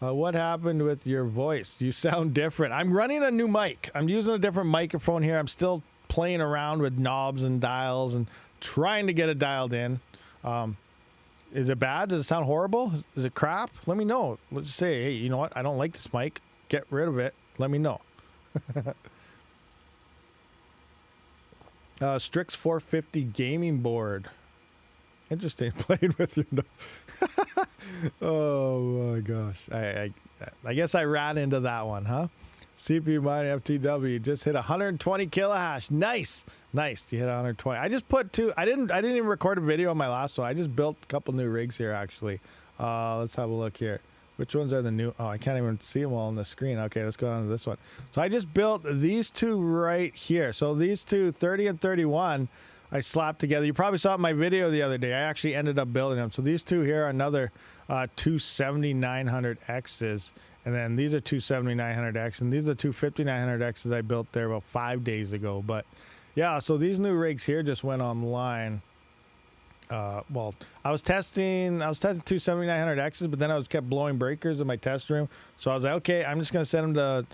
What happened with your voice? You sound different. I'm running a new mic. I'm using a different microphone here. I'm still playing around with knobs and dials and trying to get it dialed in. Is it bad? Does it sound horrible? Is it crap? Let me know. Let's say, hey, you know what? I don't like this mic. Get rid of it. Let me know. Strix 450 gaming board. Interesting. Played with your oh my gosh. I guess I ran into that one, huh? CPU mining FTW just hit 120 kilohash. Nice. You hit 120. I just put two. I didn't even record a video on my last one. I just built a couple new rigs here actually. Let's have a look here. Which ones are the new? Oh, I can't even see them all on the screen. Okay, let's go on to this one. So I just built these two right here. So these two, 30 and 31, I slapped together. You probably saw it in my video the other day. I actually ended up building them. So these two here are another two 7900Xs. And then these are two 7900X. And these are two 5900Xs I built there about 5 days ago. But yeah, so these new rigs here just went online. Well, I was testing two 7900Xs, but then I kept blowing breakers in my test room. So I was like, okay, I'm just going to set them to,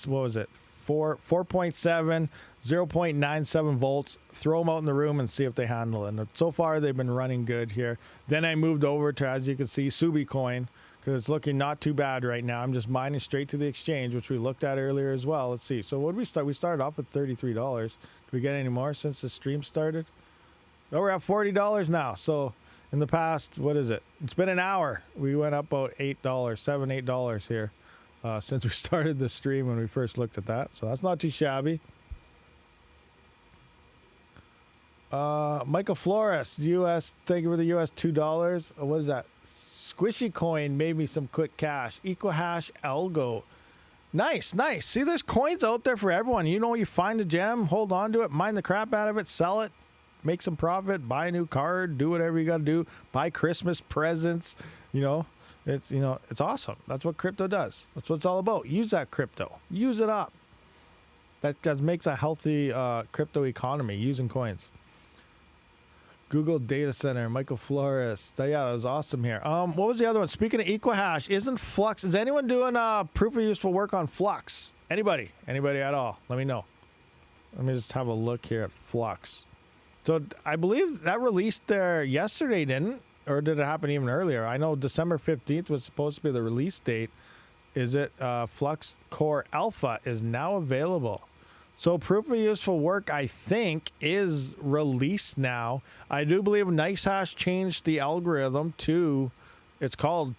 what was it? 4.7, 0.97 volts, throw them out in the room and see if they handle it. And so far, they've been running good here. Then I moved over to, as you can see, Subicoin, because it's looking not too bad right now. I'm just mining straight to the exchange, which we looked at earlier as well. Let's see. So what did we start? We started off at $33. Did we get any more since the stream started? Oh, we're at $40 now. So in the past, what is it? It's been an hour. We went up about $8, $8 here since we started the stream when we first looked at that. So that's not too shabby. Michael Flores, US, thank you for the US $2. What is that? Squishy Coin made me some quick cash. EcoHash Algo. Nice. See, there's coins out there for everyone. You find a gem, hold on to it, mine the crap out of it, sell it, make some profit, buy a new card, do whatever you got to do, buy Christmas presents. It's awesome. That's what crypto does. That's what it's all about. Use that crypto. Use it up. That makes a healthy crypto economy, using coins. Google Data Center, Michael Flores. Yeah, that was awesome here. What was the other one? Speaking of EcoHash, isn't Flux? Is anyone doing proof of useful work on Flux? Anybody at all? Let me know. Let me just have a look here at Flux. So I believe that released there yesterday, didn't? Or did it happen even earlier? I know December 15th was supposed to be the release date. Is it Flux Core Alpha is now available. So proof of useful work, I think, is released now. I do believe NiceHash changed the algorithm to, it's called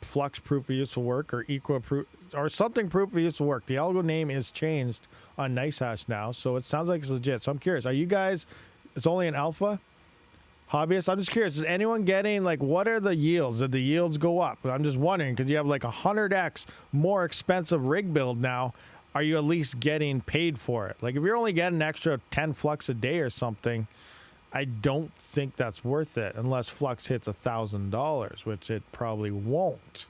Flux Proof of Useful Work or Equa Proof or something Proof of Useful Work. The algo name is changed on NiceHash now, so it sounds like it's legit. So I'm curious, are you guys, it's only an alpha? Hobbyists, I'm just curious, is anyone getting, like, what are the yields? Did the yields go up? I'm just wondering, because you have like 100x more expensive rig build now. Are you at least getting paid for it? Like, if you're only getting an extra 10 Flux a day or something, I don't think that's worth it unless Flux hits $1,000, which it probably won't.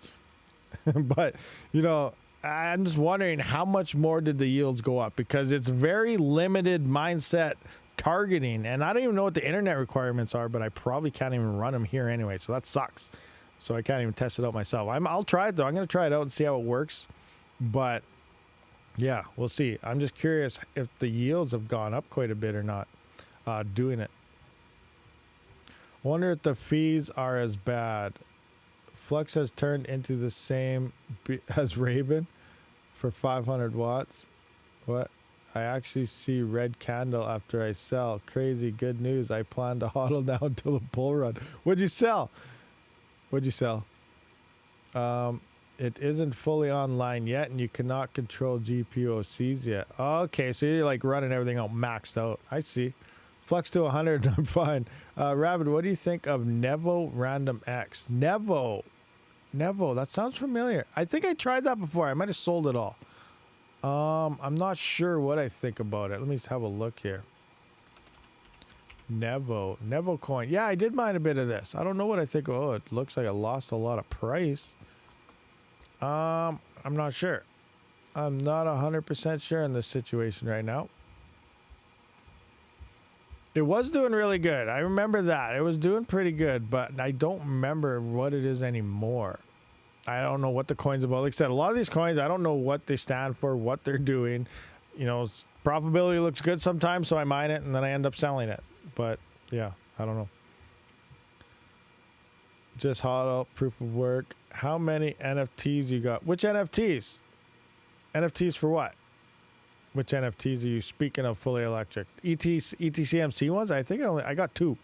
But, you know, I'm just wondering how much more did the yields go up, because it's very limited mindset targeting, and I don't even know what the internet requirements are, but I probably can't even run them here anyway, so that sucks. So I can't even test it out myself. I'll try it though. I'm going to try it out and see how it works, but yeah, we'll see. I'm just curious if the yields have gone up quite a bit or not doing it. Wonder if the fees are as bad. Flux has turned into the same as Raven for 500 watts. What? I actually see red candle after I sell. Crazy good news. I plan to hodl now until the bull run. What'd you sell? What'd you sell? It isn't fully online yet, and you cannot control GPURisers yet. Okay, so you're like running everything out maxed out. I see. Flux to 100, I'm fine. Rabid, what do you think of Nevo Random X? Nevo, that sounds familiar. I think I tried that before. I might have sold it all. I'm not sure what I think about it. Let me just have a look here. Nevo coin. Yeah, I did mine a bit of this. I don't know what I think. Oh, it looks like I lost a lot of price. I'm not sure. I'm not 100% sure in this situation right now. It was doing really good. I remember that. It was doing pretty good, but I don't remember what it is anymore. I don't know what the coin's about. Like I said, a lot of these coins, I don't know what they stand for, what they're doing. You know, profitability looks good sometimes, so I mine it, and then I end up selling it. But, yeah, I don't know. Just hodl, proof of work. How many NFTs you got? Which NFTs? NFTs for what? Which NFTs are you speaking of fully electric? ETCMC ones? I think I got two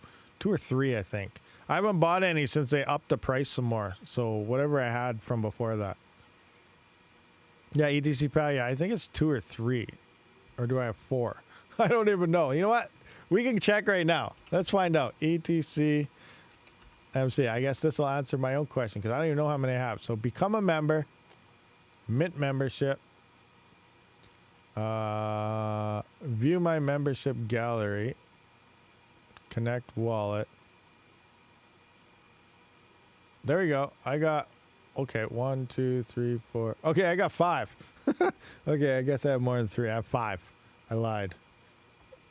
or three, I think. I haven't bought any since they upped the price some more. So whatever I had from before that. Yeah, ETC PAL, yeah, I think it's 2 or 3. Or do I have 4? I don't even know. You know what? We can check right now. Let's find out. ETC MC. I guess this will answer my own question because I don't even know how many I have. So become a member. Mint membership. View my membership gallery. Connect wallet. There we go. I got, okay, 1, 2, 3, 4. Okay, I got 5. Okay, I guess I have more than 3. I have 5. I lied.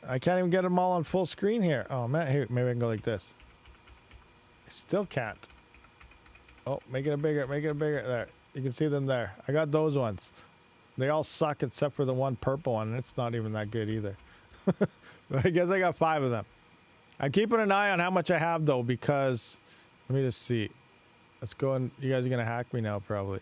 I can't even get them all on full screen here. Oh, man, here, maybe I can go like this. I still can't. Oh, make it bigger, make it bigger. There, you can see them there. I got those ones. They all suck except for the one purple one, and it's not even that good either. I guess I got 5 of them. I'm keeping an eye on how much I have, though, because, let me just see. Let's go, and you guys are going to hack me now, probably.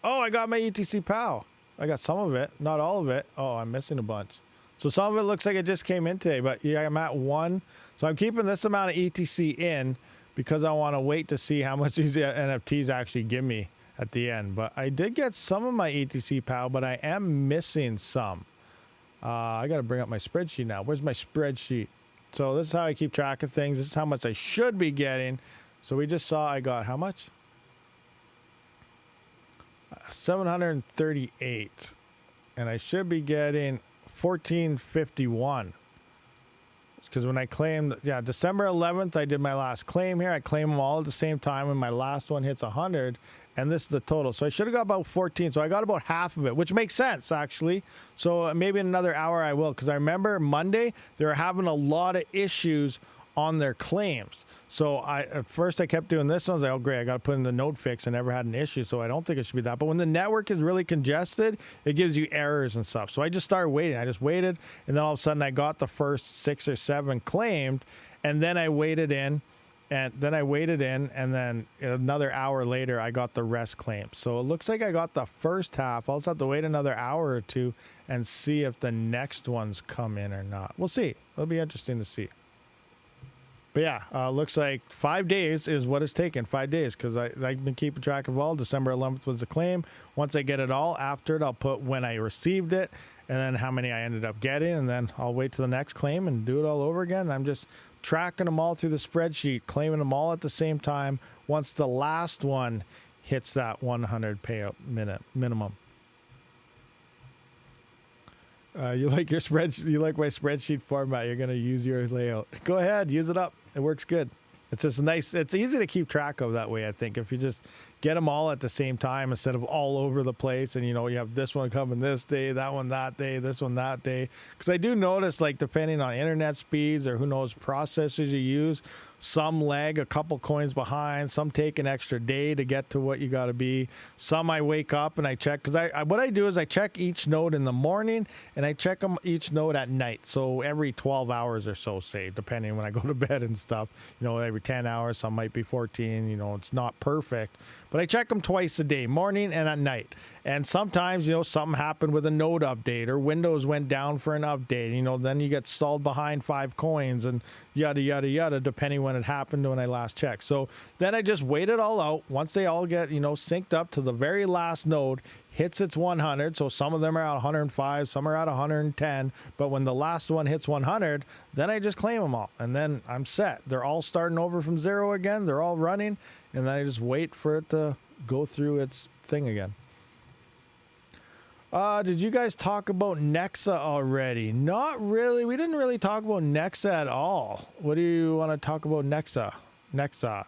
Oh, I got my ETC PAL. I got some of it, not all of it. Oh, I'm missing a bunch. So some of it looks like it just came in today, but yeah, I'm at 1. So I'm keeping this amount of ETC in because I want to wait to see how much these NFTs actually give me at the end. But I did get some of my ETC PAL, but I am missing some. I got to bring up my spreadsheet now. Where's my spreadsheet? So this is how I keep track of things. This is how much I should be getting. So we just saw I got how much? 738. And I should be getting 1451. Because when I claimed, yeah, December 11th, I did my last claim here. I claim them all at the same time, and my last one hits 100. And this is the total. So I should have got about 14. So I got about half of it, which makes sense, actually. So maybe in another hour I will. Because I remember Monday, they were having a lot of issues on their claims. So at first I kept doing this one. I was like, oh great, I got to put in the node fix. I never had an issue, so I don't think it should be that. But when the network is really congested, it gives you errors and stuff. So I just started waiting. I just waited, and then all of a sudden I got the first 6 or 7 claimed, and then I waited in. And then another hour later, I got the rest claimed. So it looks like I got the first half. I'll just have to wait another hour or two and see if the next ones come in or not. We'll see. It'll be interesting to see. But yeah, looks like 5 days is what it's taken. 5 days, because I've been keeping track of all. December 11th was the claim. Once I get it all, after it, I'll put when I received it, and then how many I ended up getting, and then I'll wait to the next claim and do it all over again. I'm just tracking them all through the spreadsheet, claiming them all at the same time once the last one hits that 100 payout minimum. You like your spreadsheet? You like my spreadsheet format? You're going to use your layout. Go ahead, use it up. It works good. It's just nice. It's easy to keep track of that way, I think. If you just get them all at the same time instead of all over the place, and you have this one coming this day, that one that day, this one that day. Because I do notice, like, depending on internet speeds or who knows processors you use, some lag a couple coins behind, some take an extra day to get to what you got to be. Some I wake up and I check, because what I do is I check each node in the morning and I check them each node at night. So every 12 hours or so, say, depending when I go to bed and stuff, every 10 hours, some might be 14, it's not perfect, but I check them twice a day, morning and at night. And sometimes, something happened with a node update, or Windows went down for an update, then you get stalled behind 5 coins and yada, yada, yada, depending when it happened when I last checked. So then I just wait it all out. Once they all get, synced up to the very last node, hits its 100. So some of them are at 105, some are at 110. But when the last one hits 100, then I just claim them all. And then I'm set. They're all starting over from 0 again. They're all running. And then I just wait for it to go through its thing again. Did you guys talk about Nexa already? Not really. We didn't really talk about Nexa at all. What do you want to talk about Nexa? The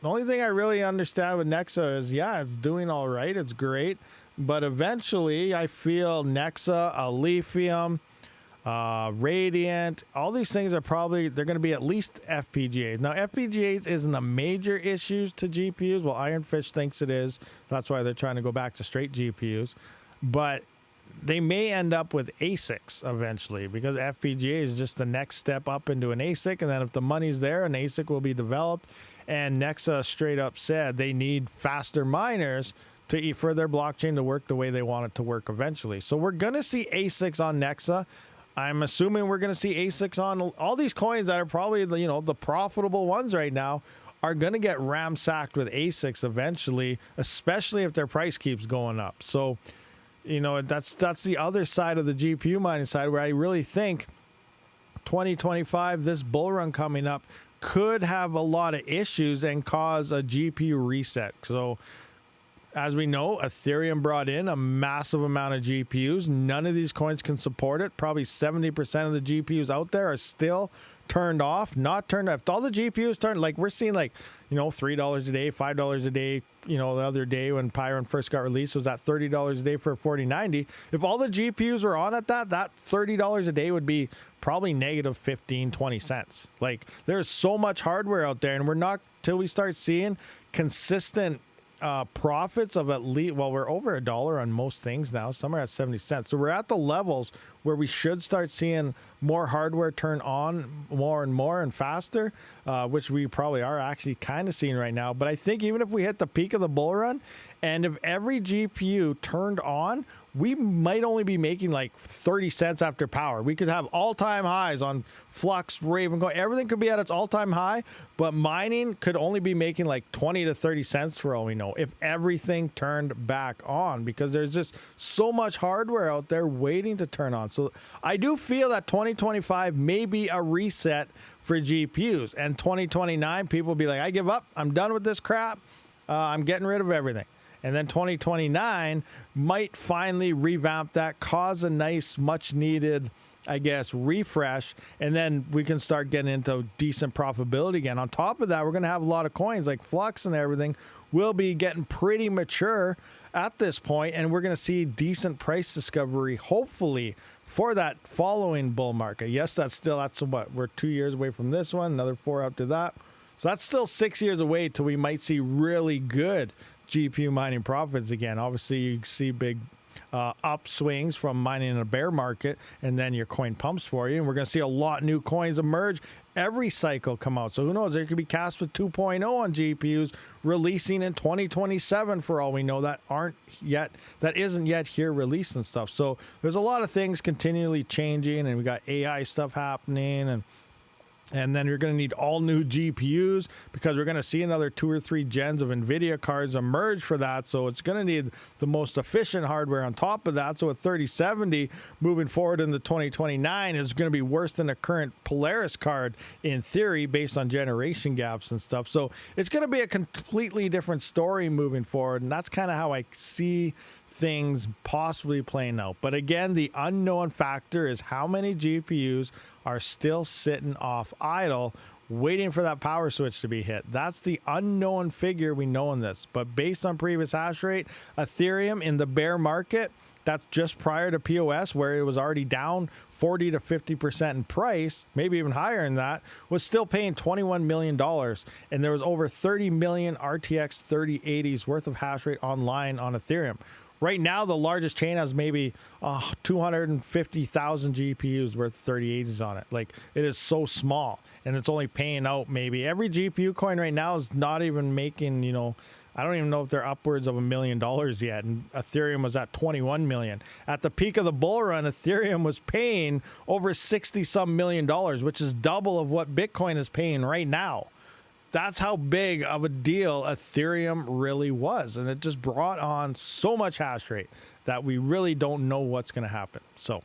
only thing I really understand with Nexa is, yeah, it's doing all right. It's great. But eventually, I feel Nexa, Lithium, Radiant, all these things are they're going to be at least FPGAs. Now, FPGAs isn't a major issue to GPUs. Well, Ironfish thinks it is. That's why they're trying to go back to straight GPUs. But they may end up with ASICs eventually, because FPGA is just the next step up into an ASIC. And then if the money's there, an ASIC will be developed. And Nexa straight up said they need faster miners for their blockchain to work the way they want it to work eventually. So we're going to see ASICs on Nexa. I'm assuming we're going to see ASICs on all these coins that are probably the profitable ones right now are going to get ramsacked with ASICs eventually, especially if their price keeps going up. So that's the other side of the GPU mining side, where I really think 2025, this bull run coming up, could have a lot of issues and cause a GPU reset. So as we know, Ethereum brought in a massive amount of GPUs. None of these coins can support it. Probably 70% of the GPUs out there are still turned off, not turned off. If all the GPUs turned, like we're seeing, like, $3 a day, $5 a day, the other day when Pyron first got released was at $30 a day for a 4090. If all the GPUs were on at that $30 a day would be probably negative 15, 20 cents. Like, there's so much hardware out there, and we're not, till we start seeing consistent profits of at least, well, we're over $1 on most things now. Some are at 70 cents. So we're at the levels where we should start seeing more hardware turn on more and more and faster, which we probably are actually kind of seeing right now. But I think even if we hit the peak of the bull run, and if every GPU turned on, we might only be making like 30 cents after power. We could have all-time highs on Flux, Raven, everything could be at its all-time high, but mining could only be making like 20 to 30 cents for all we know if everything turned back on, because there's just so much hardware out there waiting to turn on. So I do feel that 2025 may be a reset for GPUs, and 2029 people will be like, I give up, I'm done with this crap, I'm getting rid of everything. And then 2029 might finally revamp that, cause a nice, much needed, I guess, refresh, and then we can start getting into decent profitability again. On top of that, we're going to have a lot of coins like Flux and everything will be getting pretty mature at this point, and we're going to see decent price discovery, hopefully, for that following bull market. Yes, that's what, we're 2 years away from this one, another 4 up to that. So that's still 6 years away till we might see really good GPU mining profits again. Obviously, you see big upswings from mining in a bear market, and then your coin pumps for you. And we're going to see a lot new coins emerge every cycle come out. So who knows? There could be Kaspa 2.0 on GPUs releasing in 2027 for all we know that isn't yet here released and stuff. So there's a lot of things continually changing, and we got AI stuff happening, and then you're going to need all new GPUs because we're going to see another 2 or 3 gens of NVIDIA cards emerge for that. So it's going to need the most efficient hardware on top of that. So a 3070 moving forward into 2029 is going to be worse than the current Polaris card in theory based on generation gaps and stuff. So it's going to be a completely different story moving forward. And that's kind of how I see things possibly playing out. But again, the unknown factor is how many GPUs are still sitting off idle waiting for that power switch to be hit. That's the unknown figure we know in this. But based on previous hash rate, Ethereum in the bear market, that's just prior to POS where it was already down 40 to 50% in price, maybe even higher than that, was still paying $21 million. And there was over 30 million RTX 3080s worth of hash rate online on Ethereum. Right now, the largest chain has maybe 250,000 GPUs worth of 3080s on it. Like, it is so small, and it's only paying out maybe. Every GPU coin right now is not even making, I don't even know if they're upwards of $1 million yet, and Ethereum was at 21 million. At the peak of the bull run, Ethereum was paying over 60-some million dollars, which is double of what Bitcoin is paying right now. That's how big of a deal Ethereum really was. And it just brought on so much hash rate that we really don't know what's going to happen. So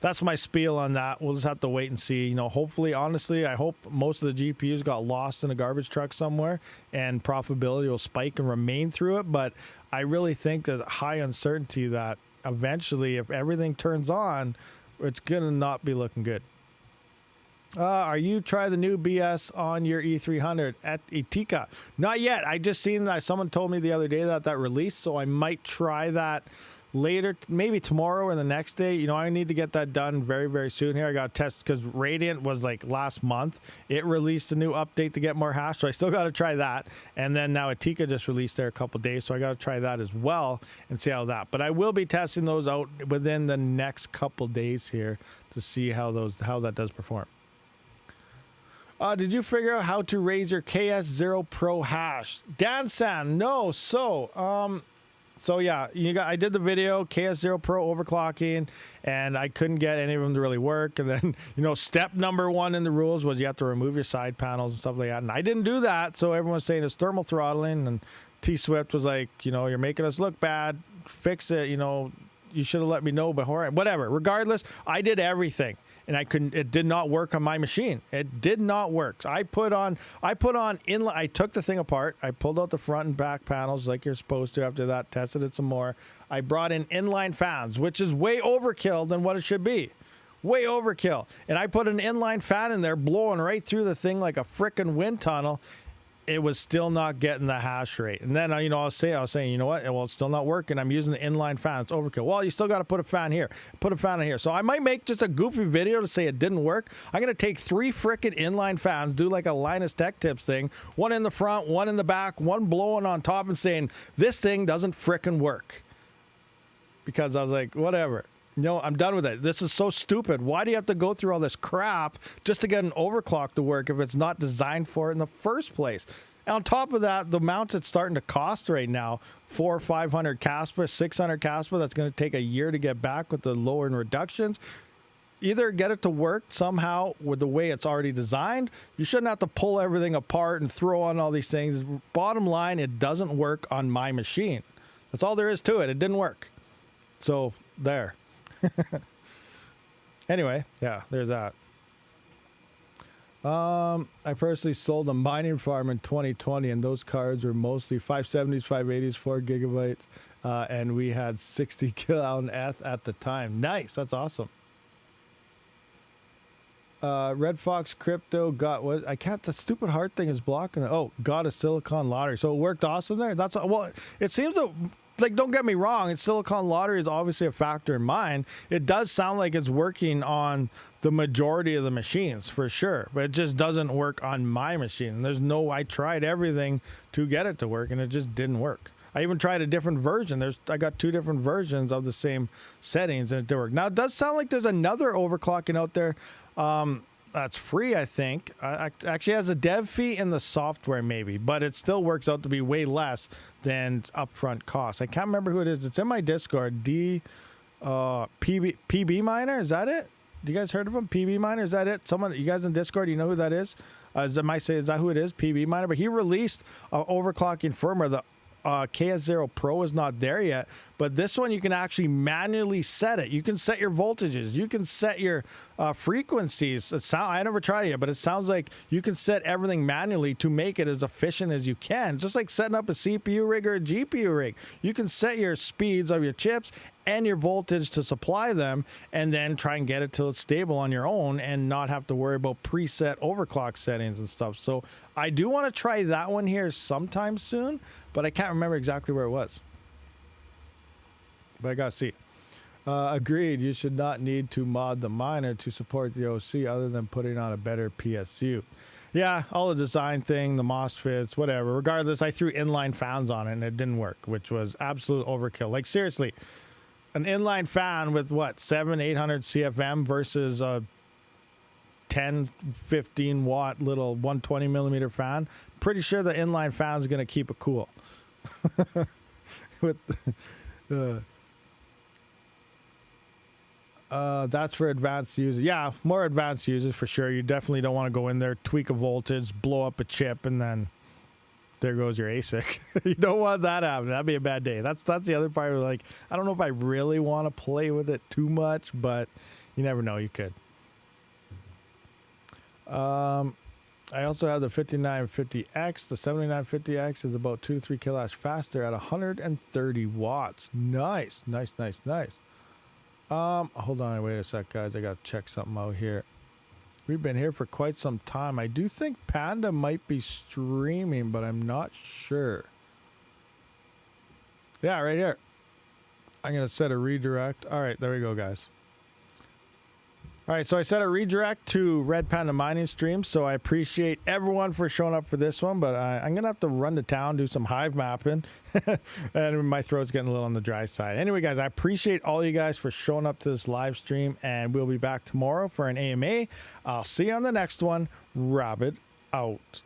that's my spiel on that. We'll just have to wait and see. Hopefully, honestly, I hope most of the GPUs got lost in a garbage truck somewhere and profitability will spike and remain through it. But I really think there's high uncertainty that eventually, if everything turns on, it's going to not be looking good. Are you try the new BS on your E300 at Etika? Not yet. I just seen that someone told me the other day that released, so I might try that later, maybe tomorrow or the next day. I need to get that done very, very soon here. I got to test because Radiant was like last month. It released a new update to get more hash, so I still got to try that. And then now Etika just released there a couple days, so I got to try that as well and see how that. But I will be testing those out within the next couple days here to see how that does perform. Did you figure out how to raise your KS0 Pro hash? Dan San, no. So yeah, I did the video KS0 Pro overclocking, and I couldn't get any of them to really work. And then, step number 1 in the rules was you have to remove your side panels and stuff like that. And I didn't do that, so everyone's saying it's thermal throttling. And T Swift was like, you're making us look bad. Fix it. You should have let me know before. Whatever. Regardless, I did everything. And it did not work on my machine. It did not work. So I put on inline. I took the thing apart. I pulled out the front and back panels like you're supposed to. After that, tested it some more. I brought in inline fans, which is way overkill than what it should be. Way overkill. And I put an inline fan in there, blowing right through the thing like a frickin' wind tunnel. It was still not getting the hash rate. And then, I was saying, you know what? Well, it's still not working. I'm using the inline fan. It's overkill. Well, you still got to put a fan here. Put a fan in here. So I might make just a goofy video to say it didn't work. I'm going to take 3 frickin' inline fans, do like a Linus Tech Tips thing. One in the front, one in the back, one blowing on top and saying, this thing doesn't frickin' work. Because I was like, whatever. I'm done with it. This is so stupid. Why do you have to go through all this crap just to get an overclock to work if it's not designed for it in the first place? And on top of that, the mount it's starting to cost right now, 400 or 500 Kaspa, 600 Kaspa, that's going to take a year to get back with the lower end reductions. Either get it to work somehow with the way it's already designed. You shouldn't have to pull everything apart and throw on all these things. Bottom line, it doesn't work on my machine. That's all there is to it. It didn't work. So there. Anyway, yeah, there's that. I personally sold a mining farm in 2020, and those cards were mostly 570s, 580s, 4 gigabytes, and we had 60 kilo ETH at the time. Nice, that's awesome. Red Fox Crypto got what? I can't. The stupid heart thing is blocking it. Oh, got a Silicon lottery, so it worked awesome there. That's well. It seems that like, don't get me wrong, it's silicon lottery is obviously a factor in mine. It does sound like it's working on the majority of the machines for sure, but it just doesn't work on my machine. There's no, I tried everything to get it to work and it just didn't work. I even tried a different version. I got 2 different versions of the same settings and it didn't work. Now it does sound like there's another overclocking out there that's free, I think. Actually has a dev fee in the software maybe, but it still works out to be way less than upfront costs. I can't remember who it is. It's in my Discord. PB Miner, is that it? Do you guys heard of him? PB Miner, is that it? Someone, you guys in Discord, you know who that is? Is that who it is? PB Miner, but he released overclocking firmware. The KS0 Pro is not there yet, but this one you can actually manually set it. You can set your voltages. You can set your frequencies. I never tried it yet, but it sounds like you can set everything manually to make it as efficient as you can. Just like setting up a CPU rig or a GPU rig. You can set your speeds of your chips and your voltage to supply them and then try and get it till it's stable on your own and not have to worry about preset overclock settings and stuff. So I do want to try that one here sometime soon, but I can't remember exactly where it was. But I gotta see. Agreed, you should not need to mod the miner to support the OC other than putting on a better PSU. Yeah, all the design thing, the MOSFETs, whatever. Regardless, I threw inline fans on it and it didn't work, which was absolute overkill. Like seriously, an inline fan with what, 700-800 CFM versus a 10-15 watt little 120 millimeter fan. Pretty sure the inline fan is going to keep it cool. With that's for advanced users. Yeah, more advanced users for sure. You definitely don't want to go in there, tweak a voltage, blow up a chip, and then there goes your ASIC. You don't want that happening. That'd be a bad day. That's the other part. Like, I don't know if I really want to play with it too much, but you never know. You could. I also have the 5950X. The 7950X is about 2 to 3 kilowatt faster at 130 watts. Nice, nice, nice, nice. Hold on, wait a sec, guys. I gotta check something out here. We've been here for quite some time. I do think Panda might be streaming, but I'm not sure. Yeah, right here. I'm going to set a redirect. All right, there we go, guys. All right, so I set a redirect to Red Panda Mining stream, so I appreciate everyone for showing up for this one, but I'm going to have to run to town, do some hive mapping, and my throat's getting a little on the dry side. Anyway, guys, I appreciate all you guys for showing up to this live stream, and we'll be back tomorrow for an AMA. I'll see you on the next one. Rabid out.